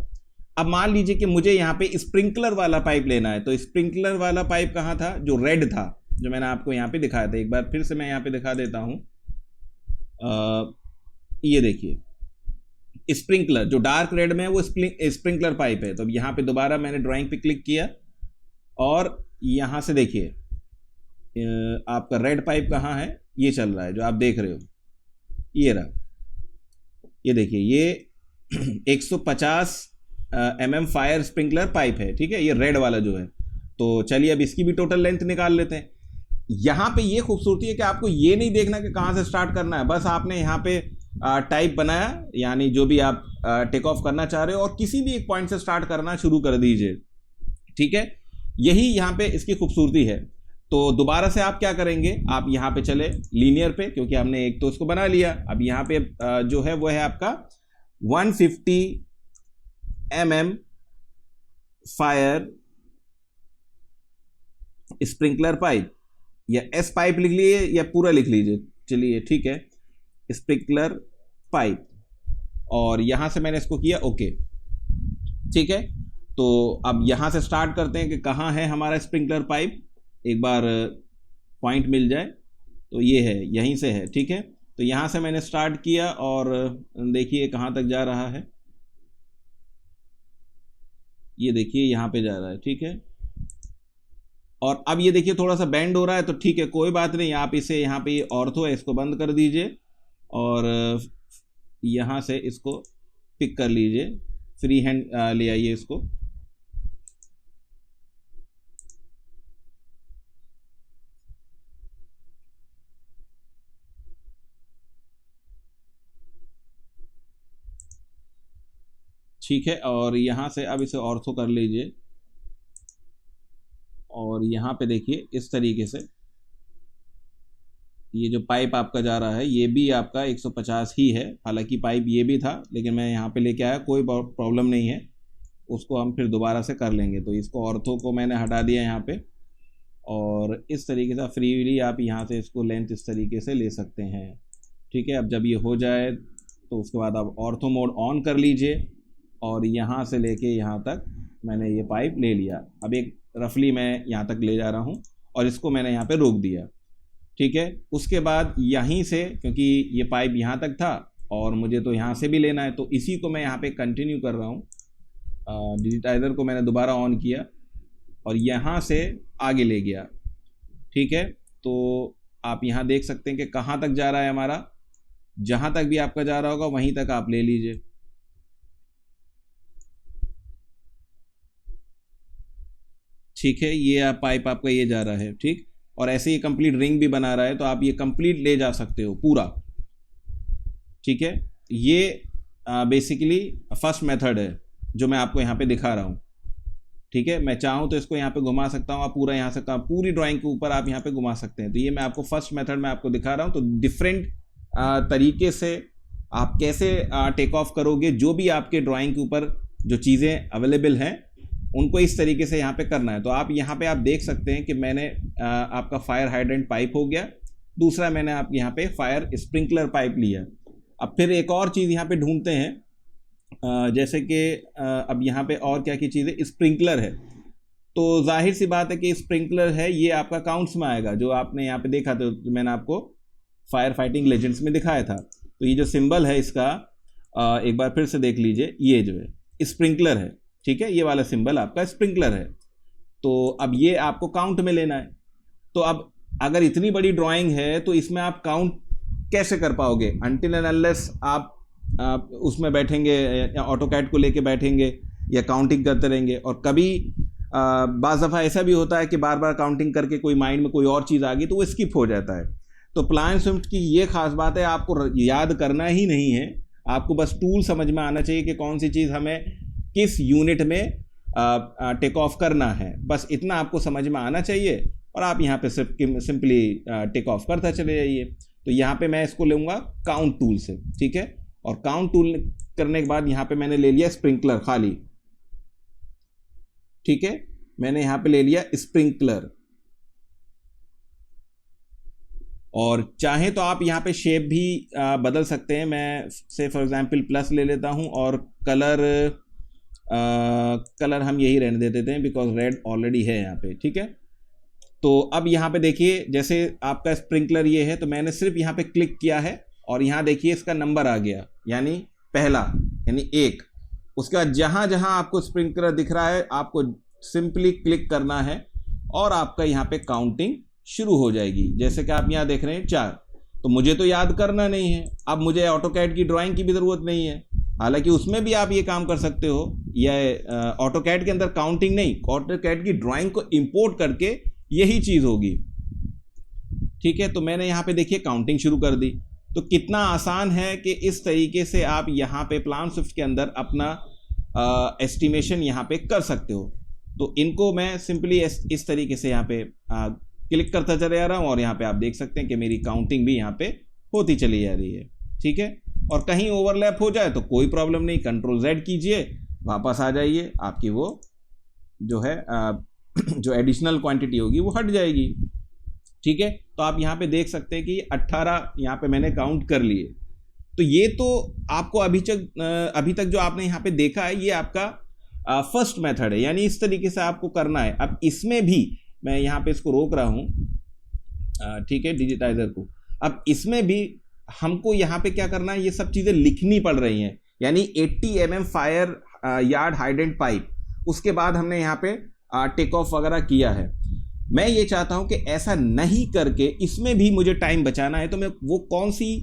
अब मान लीजिए कि मुझे यहाँ पे स्प्रिंकलर वाला पाइप लेना है। तो स्प्रिंकलर वाला पाइप कहाँ था, जो रेड था, जो मैंने आपको यहाँ पे दिखाया था। एक बार फिर से मैं यहाँ पे दिखा देता हूँ। ये देखिए स्प्रिंकलर जो डार्क रेड में है वो स्प्रिंकलर पाइप है। तो यहाँ पे दोबारा मैंने ड्राइंग पे क्लिक किया और यहाँ से देखिए आपका रेड पाइप कहाँ है, ये चल रहा है जो आप देख रहे हो, ये रहा। ये देखिए ये 150 mm फायर स्प्रिंकलर पाइप है, ठीक है, ये रेड वाला जो है। तो चलिए अब इसकी भी टोटल लेंथ निकाल लेते हैं। यहाँ पे ये खूबसूरती है कि आपको ये नहीं देखना कि कहाँ से स्टार्ट करना है, बस आपने यहाँ पे टाइप बनाया, यानी जो भी आप टेक ऑफ करना चाह रहे हो और किसी भी एक पॉइंट से स्टार्ट करना शुरू कर दीजिए, ठीक है। यही यहाँ पे इसकी खूबसूरती है। तो दोबारा से आप क्या करेंगे, आप यहाँ पे चले लीनियर पे, क्योंकि हमने एक तो इसको बना लिया। अब यहाँ पे जो है वो है आपका 150 mm फायर स्प्रिंकलर पाइप, या एस पाइप लिख लीजिए या पूरा लिख लीजिए, चलिए ठीक है, स्प्रिंकलर पाइप। और यहां से मैंने इसको किया ओके, ठीक है। तो अब यहां से स्टार्ट करते हैं कि कहां है हमारा स्प्रिंकलर पाइप, एक बार पॉइंट मिल जाए। तो ये है, यहीं से है, ठीक है। तो यहां से मैंने स्टार्ट किया और देखिए कहां तक जा रहा है। ये देखिए यहाँ पे जा रहा है, ठीक है। और अब ये देखिए थोड़ा सा बैंड हो रहा है, तो ठीक है कोई बात नहीं, आप इसे यहाँ पे ऑर्थो है इसको बंद कर दीजिए और यहाँ से इसको पिक कर लीजिए, फ्री हैंड ले आइए इसको। ठीक है, और यहाँ से अब इसे ऑर्थो कर लीजिए और यहाँ पे देखिए इस तरीके से ये जो पाइप आपका जा रहा है ये भी आपका 150 ही है, हालांकि पाइप ये भी था लेकिन मैं यहाँ पे लेके आया, कोई प्रॉब्लम नहीं है, उसको हम फिर दोबारा से कर लेंगे। तो इसको ऑर्थो को मैंने हटा दिया यहाँ पे और इस तरीके से फ्रीली आप यहाँ से इसको लेंथ इस तरीके से ले सकते हैं। ठीक है, अब जब ये हो जाए तो उसके बाद आप ऑर्थो मोड ऑन कर लीजिए और यहाँ से लेके यहाँ तक मैंने ये पाइप ले लिया। अब एक रफली मैं यहाँ तक ले जा रहा हूँ और इसको मैंने यहाँ पे रोक दिया। ठीक है, उसके बाद यहीं से, क्योंकि ये पाइप यहाँ तक था और मुझे तो यहाँ से भी लेना है, तो इसी को मैं यहाँ पे कंटिन्यू कर रहा हूँ। डिजिटाइज़र को मैंने दोबारा ऑन किया और यहाँ से आगे ले गया। ठीक है, तो आप यहाँ देख सकते हैं कि कहाँ तक जा रहा है हमारा, जहाँ तक भी आपका जा रहा होगा वहीं तक आप ले लीजिए। ठीक है, ये पाइप आपका ये जा रहा है, ठीक, और ऐसे ही कंप्लीट रिंग भी बना रहा है, तो आप ये कंप्लीट ले जा सकते हो पूरा। ठीक है, ये बेसिकली फर्स्ट मेथड है जो मैं आपको यहाँ पे दिखा रहा हूँ। ठीक है, मैं चाहूँ तो इसको यहाँ पे घुमा सकता हूँ, आप पूरा यहाँ से पूरी ड्राइंग के ऊपर आप यहाँ पे घुमा सकते हैं। तो ये मैं आपको फर्स्ट मेथड में आपको दिखा रहा हूँ। तो डिफरेंट तरीके से आप कैसे टेक ऑफ करोगे, जो भी आपके ड्राइंग के ऊपर जो चीज़ें अवेलेबल हैं उनको इस तरीके से यहाँ पे करना है। तो आप यहाँ पे आप देख सकते हैं कि मैंने आपका फायर हाइड्रेंट पाइप हो गया, दूसरा मैंने आप यहाँ पे फायर स्प्रिंकलर पाइप लिया। अब फिर एक और चीज़ यहाँ पे ढूंढते हैं, जैसे कि अब यहाँ पे और क्या की चीज़ है, स्प्रिंकलर है। तो जाहिर सी बात है कि स्प्रिंकलर है, ये आपका काउंट्स में आएगा, जो आपने यहाँ पे देखा था, तो मैंने आपको फायर फाइटिंग लेजेंड्स में दिखाया था। तो ये जो सिंबल है इसका एक बार फिर से देख लीजिए, ये जो है स्प्रिंकलर है। ठीक है, ये वाला सिंबल आपका स्प्रिंकलर है। तो अब ये आपको काउंट में लेना है। तो अब अगर इतनी बड़ी ड्राइंग है तो इसमें आप काउंट कैसे कर पाओगे, अनटिल एंड अनलेस आप उसमें बैठेंगे या ऑटोकैड को लेके बैठेंगे या काउंटिंग करते रहेंगे। और कभी बाज़ दफ़ा ऐसा भी होता है कि बार बार काउंटिंग करके कोई माइंड में कोई और चीज़ आ गई तो वो स्किप हो जाता है। तो प्लानस्विफ्ट की ये खास बात है, आपको याद करना ही नहीं है, आपको बस टूल समझ में आना चाहिए कि कौन सी चीज़ हमें किस यूनिट में टेक ऑफ करना है, बस इतना आपको समझ में आना चाहिए और आप यहाँ पे सिंपली टेक ऑफ करते चले जाइए। तो यहाँ पे मैं इसको लूँगा काउंट टूल से। ठीक है, और काउंट टूल करने के बाद यहाँ पे मैंने ले लिया स्प्रिंकलर खाली। ठीक है, मैंने यहाँ पे ले लिया स्प्रिंकलर, और चाहे तो आप यहाँ पे शेप भी बदल सकते हैं। मैं से फॉर एग्जांपल प्लस ले लेता हूँ और कलर हम यही रहने दे देते हैं बिकॉज रेड ऑलरेडी है यहाँ पे। ठीक है, तो अब यहाँ पे देखिए जैसे आपका स्प्रिंकलर ये है, तो मैंने सिर्फ यहाँ पे क्लिक किया है और यहाँ देखिए इसका नंबर आ गया, यानी पहला, यानी 1। उसके बाद जहाँ जहाँ आपको स्प्रिंकलर दिख रहा है आपको सिंपली क्लिक करना है और आपका यहाँ पे काउंटिंग शुरू हो जाएगी। जैसे कि आप यहाँ देख रहे हैं 4, तो मुझे तो याद करना नहीं है, अब मुझे ऑटोकैड की ड्राइंग की भी ज़रूरत नहीं है, हालांकि उसमें भी आप ये काम कर सकते हो। या ऑटोकैड के अंदर काउंटिंग नहीं, ऑटोकैड की ड्राइंग को इंपोर्ट करके यही चीज़ होगी। ठीक है, तो मैंने यहाँ पे देखिए काउंटिंग शुरू कर दी। तो कितना आसान है कि इस तरीके से आप यहाँ पे प्लानस्विफ्ट के अंदर अपना एस्टिमेशन यहाँ पे कर सकते हो। तो इनको मैं सिंपली इस तरीके से यहाँ पे क्लिक करता चले जा रहा हूँ और यहाँ पे आप देख सकते हैं कि मेरी काउंटिंग भी यहाँ पे होती चली जा रही है। ठीक है, और कहीं ओवरलैप हो जाए तो कोई प्रॉब्लम नहीं, कंट्रोल Z कीजिए, वापस आ जाइए, आपकी वो जो है जो एडिशनल क्वांटिटी होगी वो हट जाएगी। ठीक है, तो आप यहाँ पे देख सकते हैं कि 18 यहाँ पे मैंने काउंट कर लिए। तो ये तो आपको अभी तक जो आपने यहाँ पे देखा है ये आपका फर्स्ट मेथड है, यानी इस तरीके से आपको करना है। अब इसमें भी मैं यहाँ पे इसको रोक रहा हूँ, ठीक है, डिजिटाइजर को। अब इसमें भी हमको यहाँ पे क्या करना है, ये सब चीज़ें लिखनी पड़ रही हैं, यानी 80 mm fire yard hydrant pipe, उसके बाद हमने यहाँ पे टेक ऑफ वगैरह किया है। मैं ये चाहता हूँ कि ऐसा नहीं करके इसमें भी मुझे टाइम बचाना है, तो मैं वो कौन सी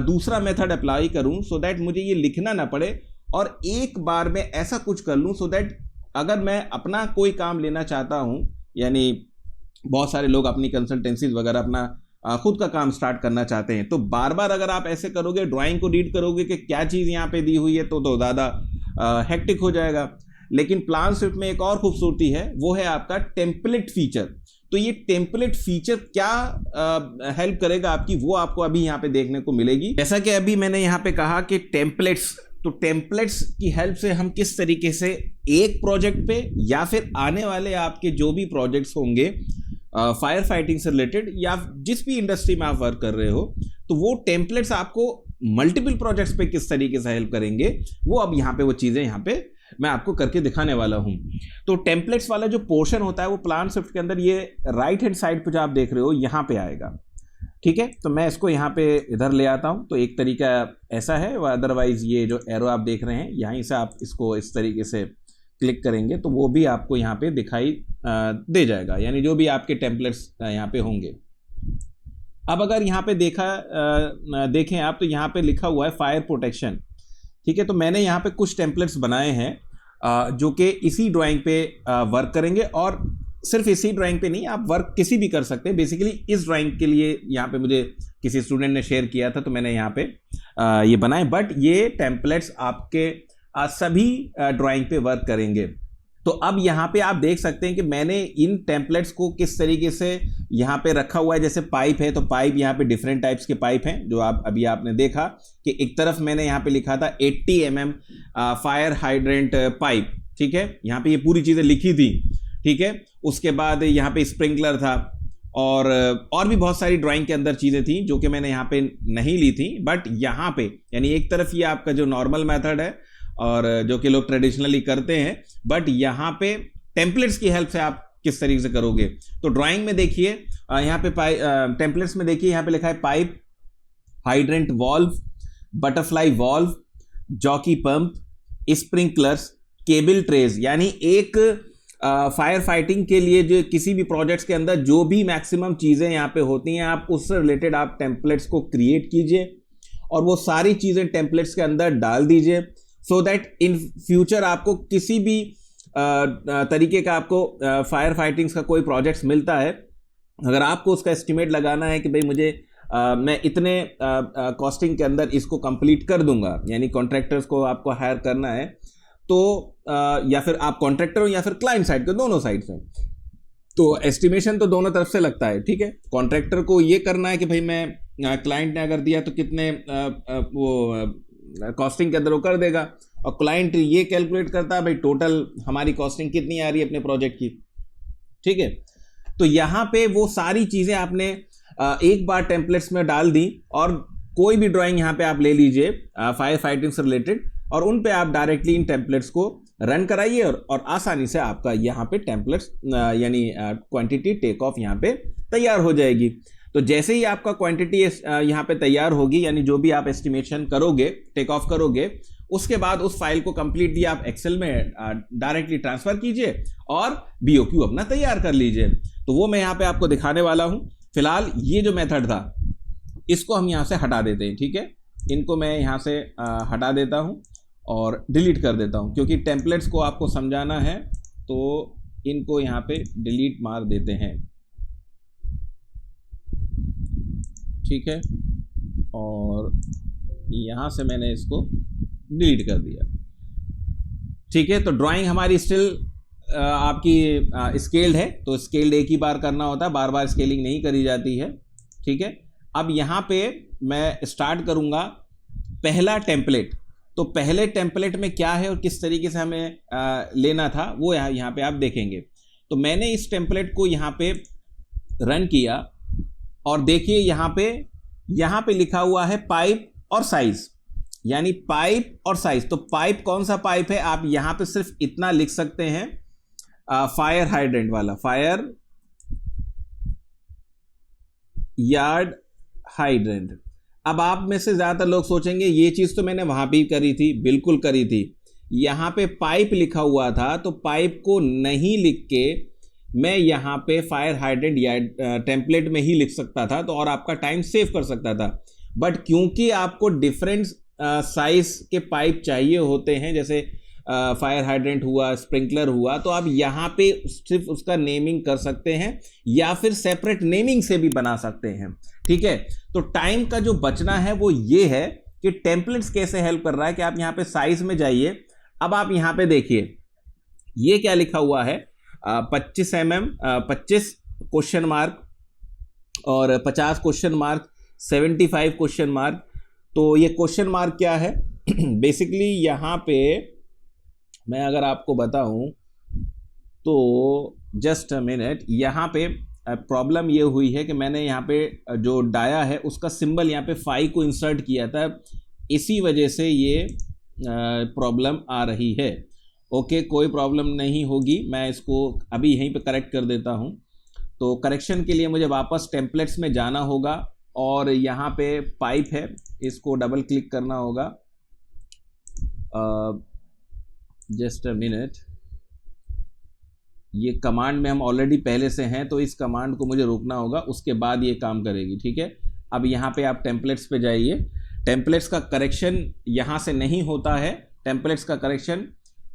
दूसरा मेथड अप्लाई करूँ सो दैट मुझे ये लिखना ना पड़े और एक बार में ऐसा कुछ कर लूँ सो दैट अगर मैं अपना कोई काम लेना चाहता हूँ, यानी बहुत सारे लोग अपनी कंसल्टेंसीज वगैरह अपना खुद का काम स्टार्ट करना चाहते हैं, तो बार बार अगर आप ऐसे करोगे, ड्राइंग को रीड करोगे कि क्या चीज़ यहाँ पे दी हुई है, तो ज़्यादा हेक्टिक हो जाएगा। लेकिन प्लान स्विफ्ट में एक और खूबसूरती है, वो है आपका टेम्पलेट फीचर। तो ये टेम्पलेट फीचर क्या हेल्प करेगा आपकी, वो आपको अभी यहाँ पे देखने को मिलेगी। जैसा कि अभी मैंने यहाँ पे कहा कि टेम्पलेट्स, तो टेम्पलेट्स की हेल्प से हम किस तरीके से एक प्रोजेक्ट पे या फिर आने वाले आपके जो भी प्रोजेक्ट्स होंगे फायर फाइटिंग से रिलेटेड या जिस भी इंडस्ट्री में आप वर्क कर रहे हो, तो वो टेम्पलेट्स आपको मल्टीपल प्रोजेक्ट्स पे किस तरीके से हेल्प करेंगे, वो अब यहाँ पे वो चीज़ें यहाँ पे मैं आपको करके दिखाने वाला हूँ। तो टेम्पलेट्स वाला जो पोर्शन होता है वो प्लान स्विफ्ट के अंदर ये राइट हैंड साइड पे जो आप देख रहे हो यहाँ पे आएगा, ठीक है। तो मैं इसको यहाँ पे इधर ले आता हूँ, तो एक तरीका ऐसा है, अदरवाइज ये जो एरो आप देख रहे हैं यहीं से आप इसको इस तरीके से क्लिक करेंगे तो वो भी आपको यहाँ पे दिखाई दे जाएगा, यानी जो भी आपके टेम्पलेट्स यहाँ पे होंगे। अब अगर यहाँ पे देखें आप, तो यहाँ पे लिखा हुआ है फायर प्रोटेक्शन, ठीक है। तो मैंने यहाँ पे कुछ टेम्पलेट्स बनाए हैं जो कि इसी ड्राइंग पे वर्क करेंगे, और सिर्फ इसी ड्राइंग पे नहीं, आप वर्क किसी भी कर सकते हैं। बेसिकली इस ड्राइंग के लिए यहाँ पे मुझे किसी स्टूडेंट ने शेयर किया था, तो मैंने यहाँ पे ये बनाए, बट ये टेम्पलेट्स आपके सभी ड्राइंग पे वर्क करेंगे। तो अब यहाँ पे आप देख सकते हैं कि मैंने इन टेम्पलेट्स को किस तरीके से यहाँ पे रखा हुआ है। जैसे पाइप है, तो पाइप यहाँ पे डिफरेंट टाइप्स के पाइप हैं, जो आपने देखा कि एक तरफ मैंने यहाँ पे लिखा था 80 mm फायर हाइड्रेंट पाइप, ठीक है, यहाँ पे ये पूरी चीज़ें लिखी थी, ठीक है। उसके बाद यहाँ पे स्प्रिंकलर था और भी बहुत सारी ड्राइंग के अंदर चीज़ें थी जो कि मैंने यहाँ पे नहीं ली थी, बट यहाँ पे यानी एक तरफ ये आपका जो नॉर्मल मेथड है और जो कि लोग ट्रेडिशनली करते हैं, बट यहाँ पे टेम्पलेट्स की हेल्प से आप किस तरीके से करोगे। तो ड्राइंग में देखिए यहाँ पे टेम्पलेट्स में देखिए यहाँ पे लिखा है pipe, hydrant valve, butterfly valve, jockey pump, sprinklers, cable trays, यानी एक फायर फाइटिंग के लिए जो किसी भी प्रोजेक्ट्स के अंदर जो भी मैक्सिमम चीज़ें यहाँ पे होती हैं, आप उससे रिलेटेड आप टेम्पलेट्स को क्रिएट कीजिए और वो सारी चीज़ें टेम्पलेट्स के अंदर डाल दीजिए, सो दैट इन फ्यूचर आपको किसी भी तरीके का आपको फायर फाइटिंग्स का कोई प्रोजेक्ट्स मिलता है, अगर आपको उसका एस्टिमेट लगाना है कि भाई मुझे मैं इतने कॉस्टिंग के अंदर इसको कंप्लीट कर दूंगा, यानी कॉन्ट्रैक्टर्स को आपको हायर करना है, तो या फिर आप कॉन्ट्रैक्टर हो या फिर क्लाइंट साइड के, दोनों साइड से, तो एस्टिमेशन तो दोनों तरफ से लगता है, ठीक है। कॉन्ट्रैक्टर को ये करना है कि भाई मैं क्लाइंट ने अगर दिया तो कितने वो कॉस्टिंग के अंदर वो कर देगा, और क्लाइंट ये कैलकुलेट करता है भाई टोटल हमारी कॉस्टिंग कितनी आ रही है अपने प्रोजेक्ट की, ठीक है। तो यहाँ पे वो सारी चीज़ें आपने एक बार टेम्पलेट्स में डाल दी, और कोई भी ड्राइंग यहाँ पे आप ले लीजिए फायर फाइटिंग से रिलेटेड, और उन पे आप डायरेक्टली इन टेम्पलेट्स को रन कराइए और आसानी से आपका यहाँ पे टेम्पलेट्स यानी क्वांटिटी टेक ऑफ यहाँ पे तैयार हो जाएगी। तो जैसे ही आपका क्वांटिटी यहाँ पे तैयार होगी, यानी जो भी आप एस्टिमेशन करोगे, टेक ऑफ करोगे, उसके बाद उस फाइल को कंप्लीटली आप एक्सेल में डायरेक्टली ट्रांसफर कीजिए और BOQ अपना तैयार कर लीजिए। तो वो मैं यहाँ पे आपको दिखाने वाला हूँ। फिलहाल ये जो मेथड था इसको हम यहाँ से हटा देते हैं, ठीक है। इनको मैं यहाँ से हटा देता हूँ और डिलीट कर देता हूँ, क्योंकि टेम्पलेट्स को आपको समझाना है, तो इनको यहाँ पे डिलीट मार देते हैं, ठीक है। और यहाँ से मैंने इसको डिलीट कर दिया, ठीक है। तो ड्राइंग हमारी स्टिल आपकी स्केल्ड है, तो स्केल्ड एक ही बार करना होता है, बार बार स्केलिंग नहीं करी जाती है, ठीक है। अब यहाँ पे मैं स्टार्ट करूँगा पहला टेम्पलेट। तो पहले टेम्पलेट में क्या है और किस तरीके से हमें लेना था वो यहाँ पे आप देखेंगे। तो मैंने इस टेम्पलेट को यहाँ पे रन किया और देखिए यहाँ पे लिखा हुआ है पाइप और साइज, यानी पाइप और साइज। तो पाइप कौन सा पाइप है, आप यहाँ पे सिर्फ इतना लिख सकते हैं, फायर हाइड्रेंट वाला, फायर यार्ड हाइड्रेंट। अब आप में से ज़्यादातर लोग सोचेंगे ये चीज़ तो मैंने वहाँ भी करी थी, बिल्कुल करी थी। यहाँ पे पाइप लिखा हुआ था, तो पाइप को नहीं लिख के मैं यहाँ पे फायर हाइड्रेंट या टेम्पलेट में ही लिख सकता था, तो और आपका टाइम सेव कर सकता था। बट क्योंकि आपको डिफरेंट साइज के पाइप चाहिए होते हैं, जैसे फायर हाइड्रेंट हुआ, स्प्रिंकलर हुआ, तो आप यहाँ पे सिर्फ उसका नेमिंग कर सकते हैं या फिर सेपरेट नेमिंग से भी बना सकते हैं। ठीक है, तो टाइम का जो बचना है वो ये है कि टेम्पलेट्स कैसे हेल्प कर रहा है कि आप यहाँ पे साइज में जाइए। अब आप यहाँ पे देखिए ये क्या लिखा हुआ है, 25 mm, 25 क्वेश्चन मार्क और 50 क्वेश्चन मार्क, 75 क्वेश्चन मार्क। तो ये क्वेश्चन मार्क क्या है बेसिकली यहाँ पे मैं अगर आपको बताऊं तो जस्ट अ मिनट, यहाँ पे प्रॉब्लम ये हुई है कि मैंने यहाँ पे जो डाया है उसका सिंबल यहाँ पे 5 को इंसर्ट किया था, इसी वजह से ये प्रॉब्लम आ रही है। ओके, कोई प्रॉब्लम नहीं होगी, मैं इसको अभी यहीं पे करेक्ट कर देता हूँ। तो करेक्शन के लिए मुझे वापस टेम्पलेट्स में जाना होगा और यहाँ पे पाइप है, इसको डबल क्लिक करना होगा। जस्ट अ मिनट, ये कमांड में हम ऑलरेडी पहले से हैं, तो इस कमांड को मुझे रोकना होगा, उसके बाद ये काम करेगी। ठीक है, अब यहाँ पे आप टेम्पलेट्स पे जाइए। टेम्पलेट्स का करेक्शन यहाँ से नहीं होता है, टेम्पलेट्स का करेक्शन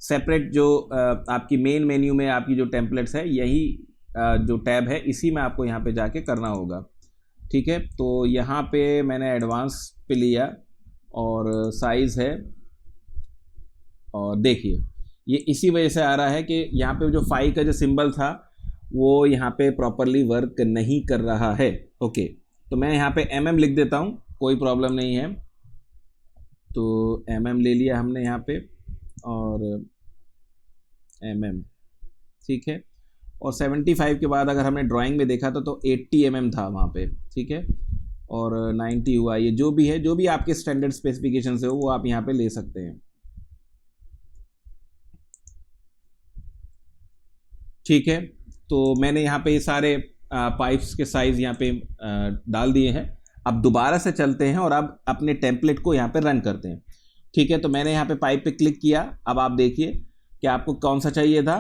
सेपरेट जो आपकी मेन मेन्यू में आपकी जो टेम्पलेट्स है, यही जो टैब है इसी में आपको यहाँ पे जाके करना होगा। ठीक है, तो यहाँ पे मैंने एडवांस पे लिया और साइज़ है, और देखिए ये इसी वजह से आ रहा है कि यहाँ पे जो 5 का जो सिंबल था वो यहाँ पे प्रॉपरली वर्क नहीं कर रहा है। ओके, तो मैं यहाँ पे mm लिख देता हूँ, कोई प्रॉब्लम नहीं है। तो mm ले लिया हमने यहाँ पे और mm, ठीक है। और 75 के बाद अगर हमने ड्राइंग में देखा तो 80 mm था वहाँ पे। ठीक है, और 90 हुआ, ये जो भी है, जो भी आपके स्टैंडर्ड स्पेसिफिकेशन से हो वो आप यहाँ पे ले सकते हैं। ठीक है, तो मैंने यहाँ पे ये सारे पाइप्स के साइज़ यहाँ पे डाल दिए हैं। अब दोबारा से चलते हैं और अब अपने टेम्पलेट को यहाँ पे रन करते हैं। ठीक है, तो मैंने यहाँ पे पाइप पे क्लिक किया। अब आप देखिए कि आपको कौन सा चाहिए था,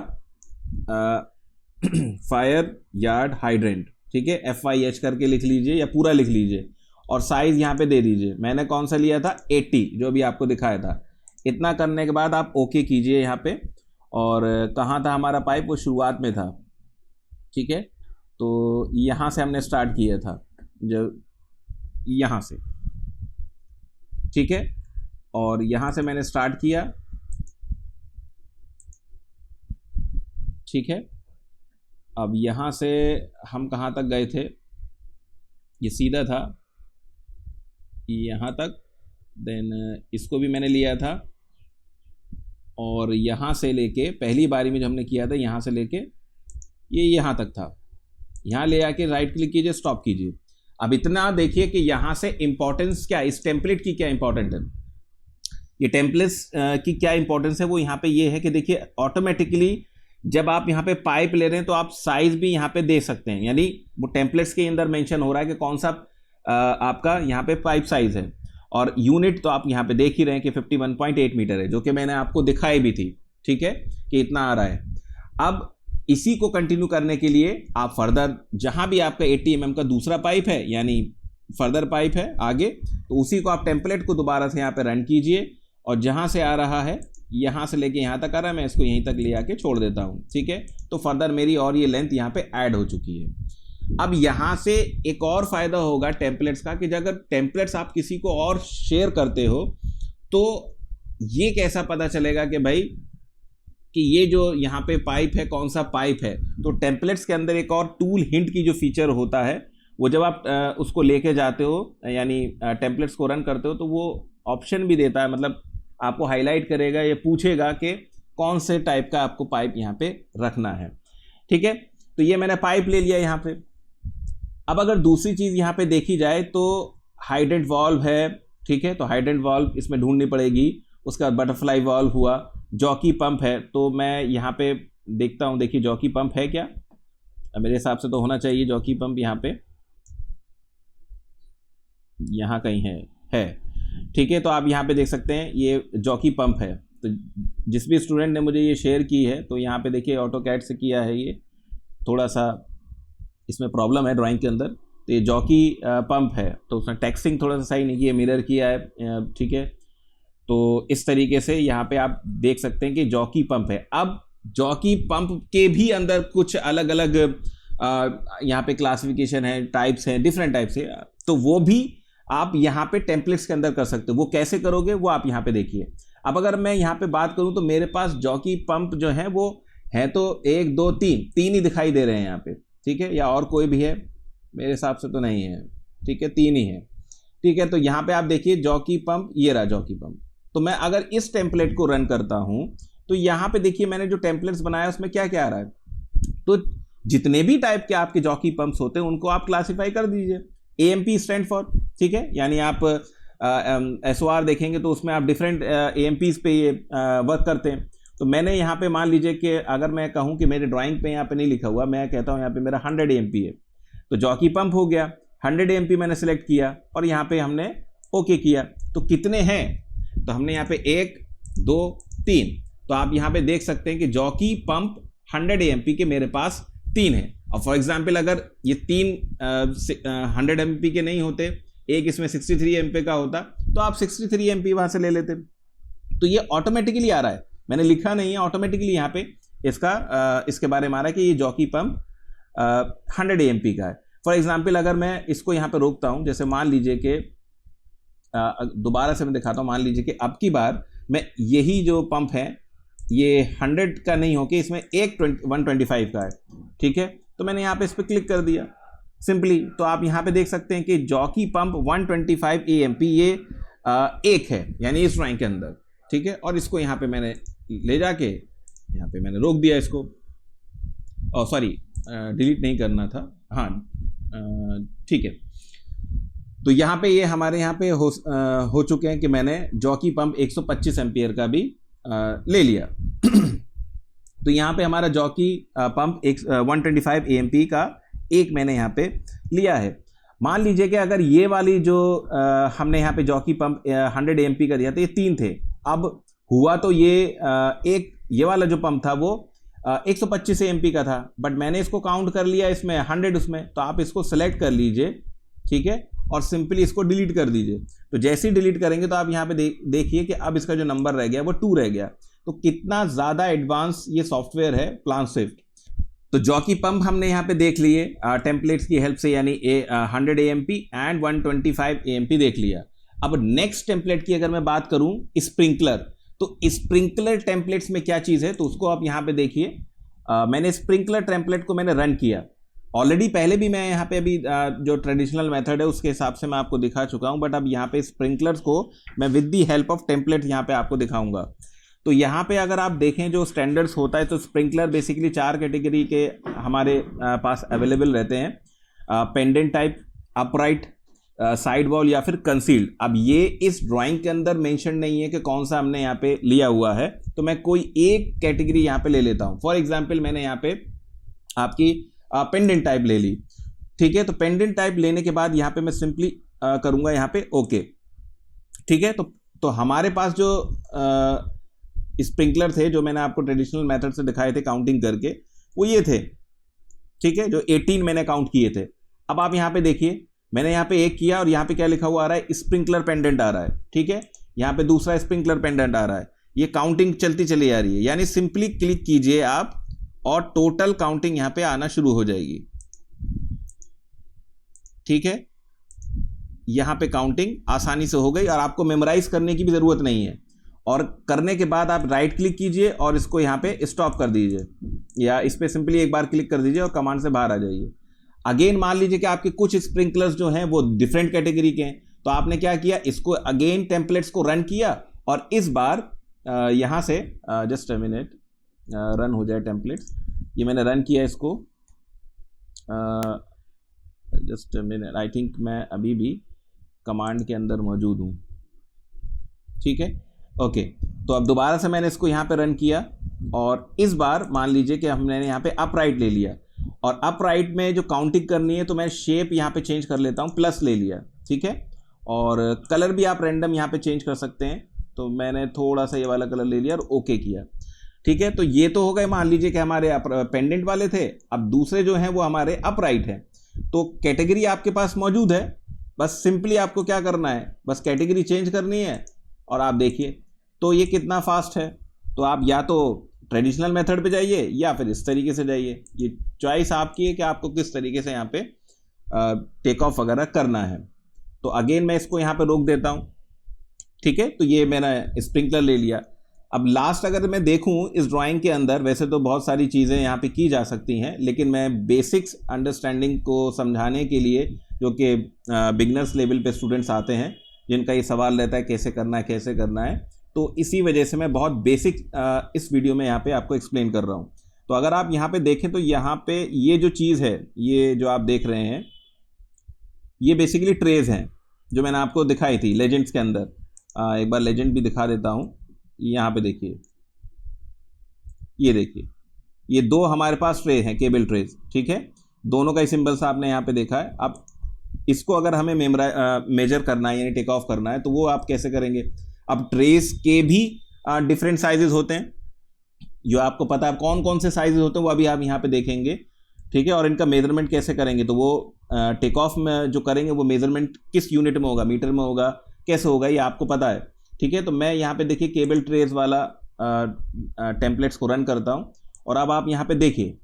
फायर यार्ड हाइड्रेंट। ठीक है, FYH करके लिख लीजिए या पूरा लिख लीजिए और साइज़ यहाँ पे दे दीजिए। मैंने कौन सा लिया था, 80, जो भी आपको दिखाया था। इतना करने के बाद आप ओके कीजिए यहाँ पे। और कहाँ था हमारा पाइप, वो शुरुआत में था। ठीक है, तो यहाँ से हमने स्टार्ट किया था, जब यहाँ से। ठीक है, और यहाँ से मैंने स्टार्ट किया। ठीक है, अब यहाँ से हम कहाँ तक गए थे, ये सीधा था यहाँ तक, देन इसको भी मैंने लिया था और यहाँ से लेके पहली बारी में जो हमने किया था यहाँ से लेके ये यहाँ तक था। यहाँ ले आके राइट क्लिक कीजिए, स्टॉप कीजिए। अब इतना देखिए कि यहाँ से इंपॉर्टेंस क्या, इस टेम्पलेट की क्या इंपॉर्टेंट है, ये टेम्पलेट्स की क्या इंपॉर्टेंस है वो यहाँ पे ये है कि देखिए ऑटोमेटिकली जब आप यहाँ पे पाइप ले रहे हैं तो आप साइज भी यहाँ पे दे सकते हैं, यानी वो टेम्पलेट्स के अंदर मेंशन हो रहा है कि कौन सा आपका यहाँ पे पाइप साइज है। और यूनिट तो आप यहाँ पे देख ही रहे हैं कि 51.8 मीटर है, जो कि मैंने आपको दिखाई भी थी। ठीक है, कि इतना आ रहा है। अब इसी को कंटिन्यू करने के लिए आप फर्दर जहाँ भी आपका 80 mm का दूसरा पाइप है, यानी फर्दर पाइप है आगे, तो उसी को आप टेम्पलेट को दोबारा से यहाँ पे रन कीजिए और जहाँ से आ रहा है यहाँ से लेके यहाँ तक आ रहा है, मैं इसको यहीं तक ले आके छोड़ देता हूँ। ठीक है, तो फर्दर मेरी और ये लेंथ यहाँ पे ऐड हो चुकी है। अब यहाँ से एक और फ़ायदा होगा टेम्पलेट्स का कि अगर टेम्पलेट्स आप किसी को और शेयर करते हो तो ये कैसा पता चलेगा कि भाई कि ये जो यहाँ पे पाइप है कौन सा पाइप है। तो टेम्पलेट्स के अंदर एक और टूल हिंट की जो फीचर होता है, वो जब आप उसको लेके जाते हो यानी टेम्पलेट्स को रन करते हो तो वो ऑप्शन भी देता है, मतलब आपको हाईलाइट करेगा, ये पूछेगा कि कौन से टाइप का आपको पाइप यहाँ पे रखना है। ठीक है, तो ये मैंने पाइप ले लिया यहाँ पे। अब अगर दूसरी चीज़ यहाँ पे देखी जाए तो हाइड्रेंट वॉल्व है। ठीक है, तो हाइड्रेंट वॉल्व इसमें ढूंढनी पड़ेगी। उसके बाद बटरफ्लाई वॉल्व हुआ, जॉकी पंप है, तो मैं यहाँ पे देखता हूँ, देखिए जॉकी पंप है क्या, मेरे हिसाब से तो होना चाहिए जॉकी पंप, यहाँ पे यहाँ कहीं है। ठीक है, तो आप यहाँ पे देख सकते हैं ये जॉकी पंप है। तो जिस भी स्टूडेंट ने मुझे ये शेयर की है, तो यहाँ पे देखिए ऑटोकैड से किया है, ये थोड़ा सा इसमें प्रॉब्लम है ड्राइंग के अंदर। तो ये जॉकी पंप है, तो उसने टेक्सटिंग थोड़ा सा सही नहीं किया, मिरर किया है, ठीक है। तो इस तरीके से यहाँ पे आप देख सकते हैं कि जॉकी पंप है। अब जॉकी पंप के भी अंदर कुछ अलग अलग यहाँ पे क्लासिफिकेशन है, टाइप्स हैं, डिफरेंट टाइप्स है, तो वो भी आप यहाँ पे टेम्पलेट्स के अंदर कर सकते हो। वो कैसे करोगे वो आप यहाँ पे देखिए। अब अगर मैं यहाँ पे बात करूँ तो मेरे पास जॉकी पंप जो है वो है तो 1 2 3 ही दिखाई दे रहे हैं यहाँ पे, ठीक है, या और कोई भी है मेरे हिसाब से तो नहीं है, ठीक है, 3 ही है, ठीक है। तो यहाँ पे आप देखिए जॉकी पंप, ये रहा जॉकी पंप। तो मैं अगर इस टेम्पलेट को रन करता हूं तो यहाँ पे देखिए मैंने जो टेम्पलेट्स बनाया उसमें क्या क्या आ रहा है। तो जितने भी टाइप के आपके जॉकी पंप्स होते हैं उनको आप क्लासिफाई कर दीजिए। AMP स्टैंड फॉर, ठीक है, यानी आप SOR देखेंगे तो उसमें आप डिफरेंट AMPs पे ये वर्क करते हैं। तो मैंने यहाँ पे मान लीजिए कि अगर मैं कहूँ कि मेरे ड्राइंग पे यहाँ पे नहीं लिखा हुआ, मैं कहता हूँ यहाँ पे मेरा 100 AMP है, तो जॉकी पंप हो गया, 100 AMP मैंने सेलेक्ट किया और यहाँ पे हमने ओके किया। तो कितने हैं, तो हमने यहाँ पे 1 2 3, तो आप यहाँ पे देख सकते हैं कि जॉकी पंप 100 AMP के मेरे पास 3 है। और फॉर एग्जांपल अगर ये 3 100 MP के नहीं होते, एक इसमें 63 MP का होता, तो आप 63 MP वहाँ से ले लेते। तो ये ऑटोमेटिकली आ रहा है, मैंने लिखा नहीं है, ऑटोमेटिकली यहाँ पे इसके बारे में आ रहा है कि ये जॉकी पंप 100 AMP का है। फॉर एग्जाम्पल अगर मैं इसको यहाँ पे रोकता हूँ, जैसे मान लीजिए कि दोबारा से मैं दिखाता हूँ, मान लीजिए कि अब की बार मैं यही जो पंप है ये 100 का नहीं होके इसमें 125 का है, ठीक है। तो मैंने यहाँ पे इस पर क्लिक कर दिया सिंपली, तो आप यहाँ पे देख सकते हैं कि जॉकी पंप 125 AMP ये एक है, यानी इस ड्राइंग के अंदर, ठीक है। और इसको यहाँ पे मैंने ले जाके यहाँ पे मैंने रोक दिया इसको, सॉरी डिलीट नहीं करना था, हाँ ठीक है। तो यहाँ पे ये हमारे यहाँ पे हो चुके हैं कि मैंने जॉकी पंप 125 एम्पियर का भी ले लिया। तो यहाँ पे हमारा जॉकी पंप 125 AMP का एक मैंने यहाँ पे लिया है। मान लीजिए कि अगर ये वाली जो हमने यहाँ पे जॉकी पंप 100 AMP का दिया था, ये 3 थे। अब हुआ तो ये वाला जो पंप था वो 125 AMP का था, बट मैंने इसको काउंट कर लिया इसमें 100 उसमें। तो आप इसको सेलेक्ट कर लीजिए, ठीक है, और सिंपली इसको डिलीट कर दीजिए। तो जैसे ही डिलीट करेंगे तो आप यहाँ पे देखिए कि अब इसका जो नंबर रह गया वो 2 रह गया। तो कितना ज़्यादा एडवांस ये सॉफ्टवेयर है प्लानस्विफ्ट। तो जॉकी पंप हमने यहाँ पे देख लिए टेम्पलेट्स की हेल्प से, यानी 100 AMP एंड 125 AMP देख लिया। अब नेक्स्ट टेम्पलेट की अगर मैं बात करूँ, स्प्रिंकलर, तो स्प्रिंकलर टेम्पलेट्स में क्या चीज़ है, तो उसको आप यहाँ पे देखिए। मैंने स्प्रिंकलर टेम्पलेट को मैंने रन किया ऑलरेडी, पहले भी मैं यहाँ पे अभी जो ट्रेडिशनल मेथड है उसके हिसाब से मैं आपको दिखा चुका हूँ, बट अब यहाँ पे स्प्रिंकलर्स को मैं with the help of template यहाँ पे आपको दिखाऊंगा। तो यहाँ पे अगर आप देखें जो स्टैंडर्ड्स होता है, तो स्प्रिंकलर बेसिकली 4 कैटेगरी के हमारे पास अवेलेबल रहते हैं, pendant type, upright, side wall या फिर कंसील्ड। अब ये इस ड्राइंग के अंदर मेंशन नहीं है कि कौन सा हमने यहाँ पे लिया हुआ है, तो मैं कोई एक कैटेगरी यहाँ पे ले लेता हूँ। फॉर एग्जाम्पल मैंने यहाँ पे आपकी पेंडेंट टाइप ले ली, ठीक है। तो पेंडेंट टाइप लेने के बाद यहाँ पे मैं सिंपली करूँगा यहाँ पे ओके, ठीक है। तो हमारे पास जो स्प्रिंकलर थे जो मैंने आपको ट्रेडिशनल मेथड से दिखाए थे काउंटिंग करके, वो ये थे, ठीक है, जो 18 मैंने काउंट किए थे। अब आप यहाँ पे देखिए, मैंने यहाँ पे एक किया और यहाँ पे क्या लिखा हुआ आ रहा है, स्प्रिंकलर पेंडेंट आ रहा है, ठीक है। यहाँ पे दूसरा स्प्रिंकलर पेंडेंट आ रहा है, ये काउंटिंग चलती चली आ रही है। यानी सिंपली क्लिक कीजिए आप और टोटल काउंटिंग यहाँ पे आना शुरू हो जाएगी, ठीक है। यहाँ पे काउंटिंग आसानी से हो गई और आपको मेमोराइज करने की भी ज़रूरत नहीं है। और करने के बाद आप राइट क्लिक कीजिए और इसको यहाँ पे स्टॉप कर दीजिए, या इस पर सिंपली एक बार क्लिक कर दीजिए और कमांड से बाहर आ जाइए। अगेन मान लीजिए कि आपके कुछ स्प्रिंकलर्स जो हैं वो डिफरेंट कैटेगरी के हैं, तो आपने क्या किया, इसको अगेन टेम्पलेट्स को रन किया और इस बार यहाँ से जस्ट अ मिनट रन हो जाए टेम्पलेट्स, ये मैंने रन किया इसको, just a minute, I think मैं अभी भी कमांड के अंदर मौजूद हूँ, ठीक है, ओके। तो अब दोबारा से मैंने इसको यहाँ पे रन किया और इस बार मान लीजिए कि हमने यहाँ पे अपराइट ले लिया, और अपराइट में जो काउंटिंग करनी है तो मैं शेप यहाँ पे चेंज कर लेता हूँ, प्लस ले लिया, ठीक है। और कलर भी आप रैंडम यहाँ पे चेंज कर सकते हैं, तो मैंने थोड़ा सा ये वाला कलर ले लिया और ओके किया। ठीक है, तो ये तो हो गए, मान लीजिए कि हमारे पेंडेंट वाले थे। अब दूसरे जो हैं वो हमारे अपराइट हैं। तो कैटेगरी आपके पास मौजूद है, बस सिंपली आपको क्या करना है, बस कैटेगरी चेंज करनी है और आप देखिए तो ये कितना फास्ट है। तो आप या तो ट्रेडिशनल मेथड पे जाइए या फिर इस तरीके से जाइए, ये चॉइस आपकी है कि आपको किस तरीके से यहाँ पे टेक ऑफ वगैरह करना है। तो अगेन मैं इसको यहाँ पे रोक देता हूँ। ठीक है, तो ये मैंने स्प्रिंकलर ले लिया। अब लास्ट अगर मैं देखूं इस ड्राइंग के अंदर, वैसे तो बहुत सारी चीज़ें यहाँ पे की जा सकती हैं, लेकिन मैं बेसिक्स अंडरस्टैंडिंग को समझाने के लिए, जो कि बिगनर्स लेवल पे स्टूडेंट्स आते हैं जिनका ये सवाल रहता है कैसे करना है कैसे करना है, तो इसी वजह से मैं बहुत बेसिक इस वीडियो में यहाँ पे आपको एक्सप्लेन कर रहा हूँ। तो अगर आप यहाँ पे देखें तो यहाँ पे ये जो चीज़ है, ये जो आप देख रहे हैं, ये बेसिकली ट्रेज हैं जो मैंने आपको दिखाई थी लेजेंड्स के अंदर। एक बार लेजेंड भी दिखा देता हूँ। यहाँ पे देखिए, ये देखिए, ये दो हमारे पास ट्रे हैं, केबल ट्रेज। ठीक है, दोनों का ही सिंबल्स आपने यहाँ पे देखा है। अब इसको अगर हमें मेजर करना है यानी टेक ऑफ करना है, तो वो आप कैसे करेंगे। अब ट्रेस के भी डिफरेंट साइजेस होते हैं, जो आपको पता है कौन कौन से साइजेस होते हैं वो अभी आप यहाँ पे देखेंगे। ठीक है, और इनका मेजरमेंट कैसे करेंगे, तो वो टेक ऑफ में जो करेंगे वो मेजरमेंट किस यूनिट में होगा, मीटर में होगा, कैसे होगा, ये आपको पता है। ठीक है, तो मैं यहाँ पे देखिए केबल ट्रेस वाला टेम्पलेट्स को रन करता हूँ और अब आप यहाँ पे देखिए,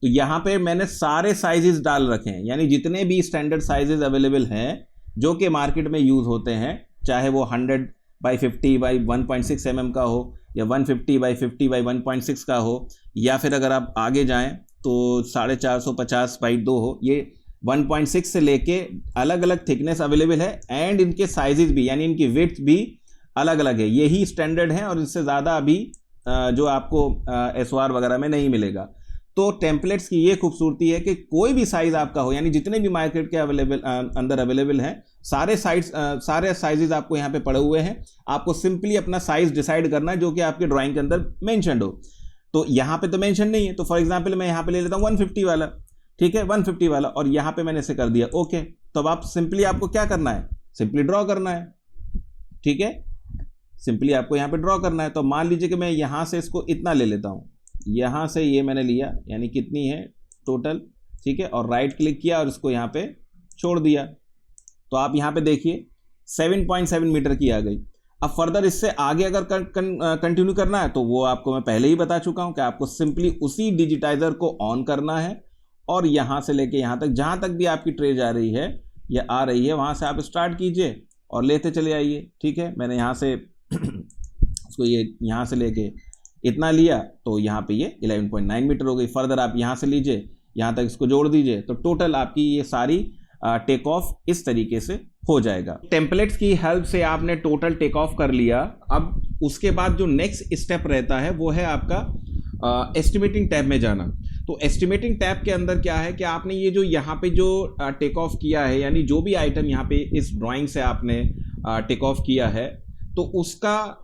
तो यहाँ पे मैंने सारे साइजेस डाल रखे हैं, यानी जितने भी स्टैंडर्ड साइजेस अवेलेबल हैं जो कि मार्केट में यूज़ होते हैं, चाहे वो 100x50x1.6 mm का हो या 150x50x1.6 का हो, या फिर अगर आप आगे जाएं तो 450x2 हो। ये 1.6 से लेके अलग अलग थिकनेस अवेलेबल है एंड इनके साइजेस भी, यानी इनकी विड्थ भी अलग अलग है। यही स्टैंडर्ड है और इससे ज़्यादा अभी जो आपको SOR वगैरह में नहीं मिलेगा। तो टेम्पलेट्स की ये खूबसूरती है कि कोई भी साइज़ आपका हो, यानी जितने भी मार्केट के अंदर अवेलेबल हैं, सारे साइजेस आपको यहाँ पे पड़े हुए हैं। आपको सिंपली अपना साइज़ डिसाइड करना है जो कि आपके ड्राइंग के अंदर मेंशन हो। तो यहाँ पे तो मेंशन नहीं है, तो फॉर एग्जांपल मैं यहाँ पे ले लेता हूँ 150 वाला। ठीक है, 150 वाला, और यहाँ पे मैंने इसे कर दिया ओके। तो अब आप सिंपली आपको क्या करना है, सिंपली ड्रॉ करना है। ठीक है, सिंपली आपको यहाँ पे ड्रॉ करना है। तो मान लीजिए कि मैं यहाँ से इसको इतना ले लेता हूँ, यहाँ से ये मैंने लिया, यानी कितनी है टोटल। ठीक है, और राइट क्लिक किया और इसको यहाँ पे छोड़ दिया। तो आप यहाँ पे देखिए 7.7 मीटर की आ गई। अब फर्दर इससे आगे अगर कंटिन्यू करना है तो वो आपको मैं पहले ही बता चुका हूँ कि आपको सिंपली उसी डिजिटाइजर को ऑन करना है और यहाँ से लेके यहाँ तक, जहाँ तक भी आपकी ट्रे जा रही है या आ रही है, वहाँ से आप स्टार्ट कीजिए और लेते चले आइए। ठीक है, मैंने यहाँ से उसको ये यहाँ से लेके इतना लिया, तो यहाँ पे ये 11.9 मीटर हो गई। फर्दर आप यहाँ से लीजिए, यहाँ तक इसको जोड़ दीजिए, तो टोटल आपकी ये सारी टेक ऑफ इस तरीके से हो जाएगा। टेम्पलेट्स की हेल्प से आपने टोटल टेक ऑफ कर लिया। अब उसके बाद जो नेक्स्ट स्टेप रहता है वो है आपका एस्टिमेटिंग टैब में जाना। तो एस्टिमेटिंग टैब के अंदर क्या है कि आपने ये जो यहाँ पे जो टेक ऑफ किया है, यानी जो भी आइटम यहाँ पे इस ड्राइंग से आपने टेक ऑफ किया है, तो उसका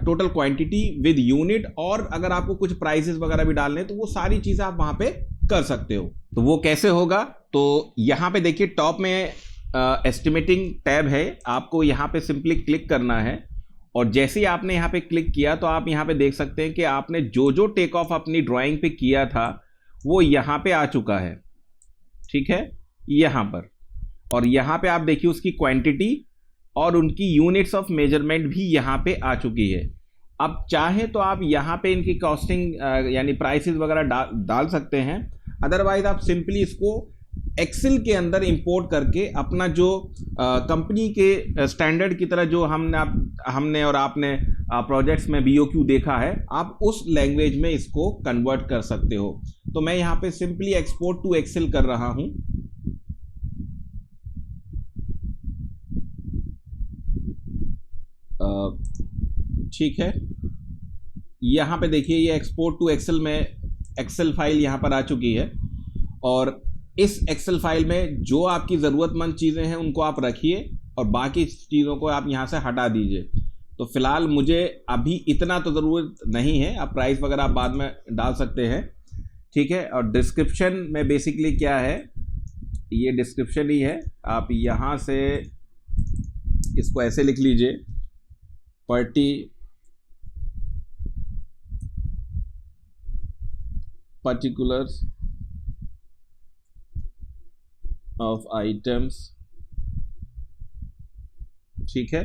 टोटल क्वांटिटी विद यूनिट, और अगर आपको कुछ प्राइसेस वगैरह भी डालने तो वो सारी चीज़ें आप वहाँ पे कर सकते हो। तो वो कैसे होगा, तो यहाँ पे देखिए टॉप में एस्टिमेटिंग टैब है, आपको यहाँ पे सिंपली क्लिक करना है और जैसे ही आपने यहाँ पे क्लिक किया तो आप यहाँ पे देख सकते हैं कि आपने जो जो टेक ऑफ अपनी ड्राइंग पे किया था वो यहाँ पे आ चुका है। ठीक है, यहाँ पर, और यहाँ पे आप देखिए उसकी क्वांटिटी और उनकी यूनिट्स ऑफ मेजरमेंट भी यहाँ पे आ चुकी है। अब चाहे तो आप यहाँ पे इनकी कॉस्टिंग यानी प्राइसेस वगैरह डाल सकते हैं, अदरवाइज आप सिंपली इसको एक्सेल के अंदर इंपोर्ट करके अपना जो कंपनी के स्टैंडर्ड की तरह जो हमने और आपने प्रोजेक्ट्स में BOQ देखा है, आप उस लैंग्वेज में इसको कन्वर्ट कर सकते हो। तो मैं यहाँ पे सिंपली एक्सपोर्ट टू एक्सेल कर रहा हूँ। ठीक है, यहाँ पे देखिए ये एक्सपोर्ट टू एक्सेल में एक्सेल फाइल यहाँ पर आ चुकी है, और इस एक्सेल फाइल में जो आपकी ज़रूरतमंद चीज़ें हैं उनको आप रखिए और बाकी चीज़ों को आप यहाँ से हटा दीजिए। तो फिलहाल मुझे अभी इतना तो ज़रूरत नहीं है, आप प्राइस वगैरह आप बाद में डाल सकते हैं। ठीक है, और डिस्क्रिप्शन में बेसिकली क्या है, ये डिस्क्रिप्शन ही है। आप यहाँ से इसको ऐसे लिख लीजिए particulars of items, ठीक है,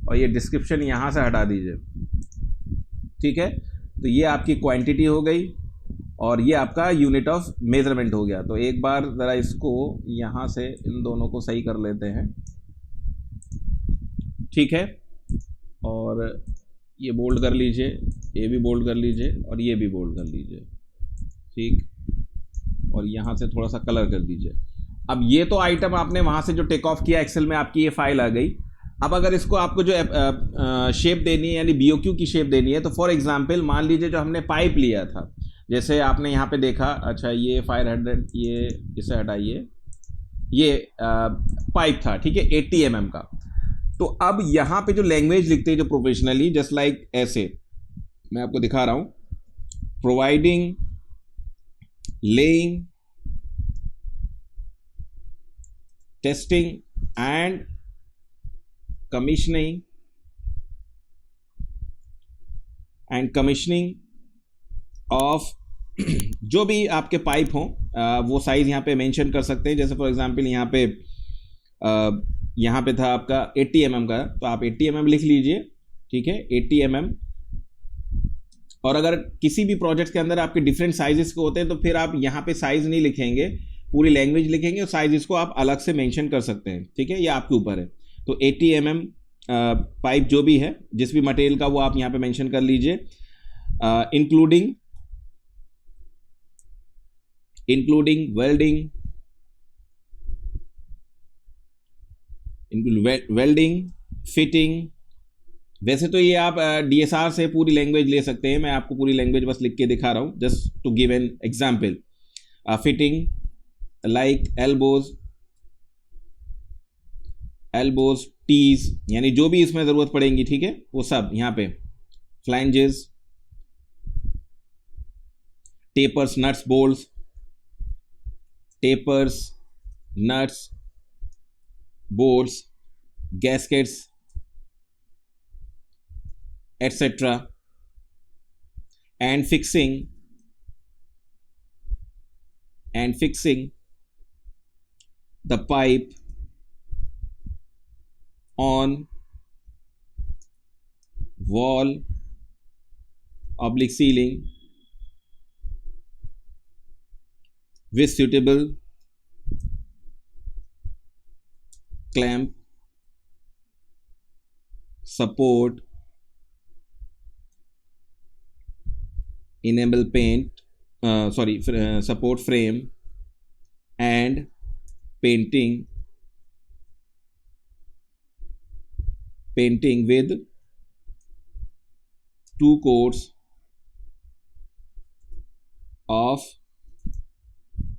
और ये डिस्क्रिप्शन यहाँ से हटा दीजिए, ठीक है। तो ये आपकी क्वांटिटी हो गई और ये आपका यूनिट ऑफ मेजरमेंट हो गया। तो एक बार ज़रा इसको यहाँ से इन दोनों को सही कर लेते हैं, ठीक है, और ये बोल्ड कर लीजिए, ये भी बोल्ड कर लीजिए और ये भी बोल्ड कर लीजिए, ठीक, और यहाँ से थोड़ा सा कलर कर दीजिए। अब ये तो आइटम आपने वहाँ से जो टेक ऑफ किया एक्सेल में, आपकी ये फाइल आ गई। अब अगर इसको आपको जो शेप देनी है यानी BOQ की शेप देनी है, तो फॉर एग्जांपल मान लीजिए जो हमने पाइप लिया था, जैसे आपने यहाँ पे देखा, अच्छा ये 500, ये इसे हटाइए, ये पाइप था, ठीक है, 80 mm का। तो अब यहाँ पे जो लैंग्वेज लिखते हैं जो प्रोफेशनली, जस्ट लाइक ऐसे मैं आपको दिखा रहा हूँ, providing, laying, testing and commissioning of जो भी आपके पाइप हों, वो साइज़ यहाँ पे मेंशन कर सकते हैं। जैसे फॉर एग्जांपल यहाँ पे था आपका 80 mm का, तो आप 80 mm लिख लीजिए, ठीक है, 80 mm। और अगर किसी भी प्रोजेक्ट के अंदर आपके डिफरेंट साइजेस के होते हैं, तो फिर आप यहाँ पे साइज़ नहीं लिखेंगे, पूरी लैंग्वेज लिखेंगे और साइज़ को आप अलग से मेंशन कर सकते हैं, ठीक है, ये आपके ऊपर है। तो 80 mm पाइप जो भी है, जिस भी मटेरियल का, वो आप यहाँ पे मेंशन कर लीजिए, इंक्लूडिंग वेल्डिंग, फिटिंग। वैसे तो ये आप DSR से पूरी लैंग्वेज ले सकते हैं, मैं आपको पूरी लैंग्वेज बस लिख के दिखा रहा हूँ, just to give an example. Fitting like elbows, tees, यानी जो भी इसमें ज़रूरत पड़ेगी, ठीक है, वो सब यहाँ पे, flanges, tapers, nuts, bolts, tapers, nuts, bolts, gaskets, etc. and fixing the pipe on wall / ceiling with suitable clamp, support, enable support frame and painting with 2 coats of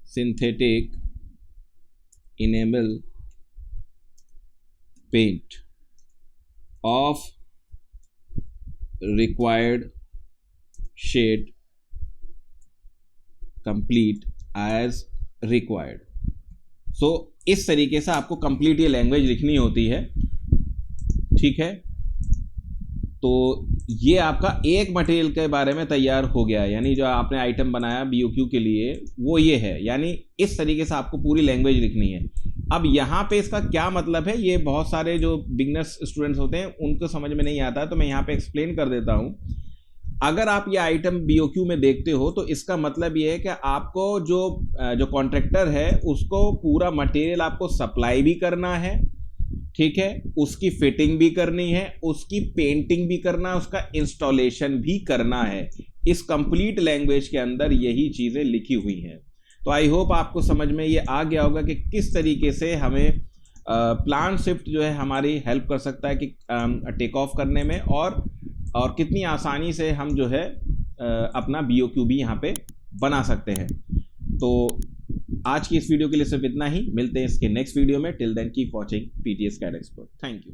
synthetic enamel paint of required shade, complete as required। सो इस तरीके से आपको complete ये language लिखनी होती है, ठीक है। तो ये आपका एक मटेरियल के बारे में तैयार हो गया, यानी जो आपने आइटम बनाया BOQ के लिए वो ये है, यानी इस तरीके से आपको पूरी लैंग्वेज लिखनी है। अब यहाँ पे इसका क्या मतलब है, ये बहुत सारे जो बिगनर्स स्टूडेंट्स होते हैं उनको समझ में नहीं आता, तो मैं यहाँ पे एक्सप्लेन कर देता हूँ। अगर आप ये आइटम BOQ में देखते हो, तो इसका मतलब ये है कि आपको जो कॉन्ट्रैक्टर है उसको पूरा मटेरियल आपको सप्लाई भी करना है, ठीक है, उसकी फिटिंग भी करनी है, उसकी पेंटिंग भी करना है, उसका इंस्टॉलेशन भी करना है। इस कंप्लीट लैंग्वेज के अंदर यही चीज़ें लिखी हुई हैं। तो आई होप आपको समझ में ये आ गया होगा कि किस तरीके से हमें प्लान शिफ्ट जो है हमारी हेल्प कर सकता है कि टेक ऑफ करने में, और कितनी आसानी से हम जो है अपना BOQ भी यहाँ पे बना सकते हैं। तो आज की इस वीडियो के लिए सिर्फ इतना ही, मिलते हैं इसके नेक्स्ट वीडियो में। Till then keep watching PTS CAD Expert। Thank you.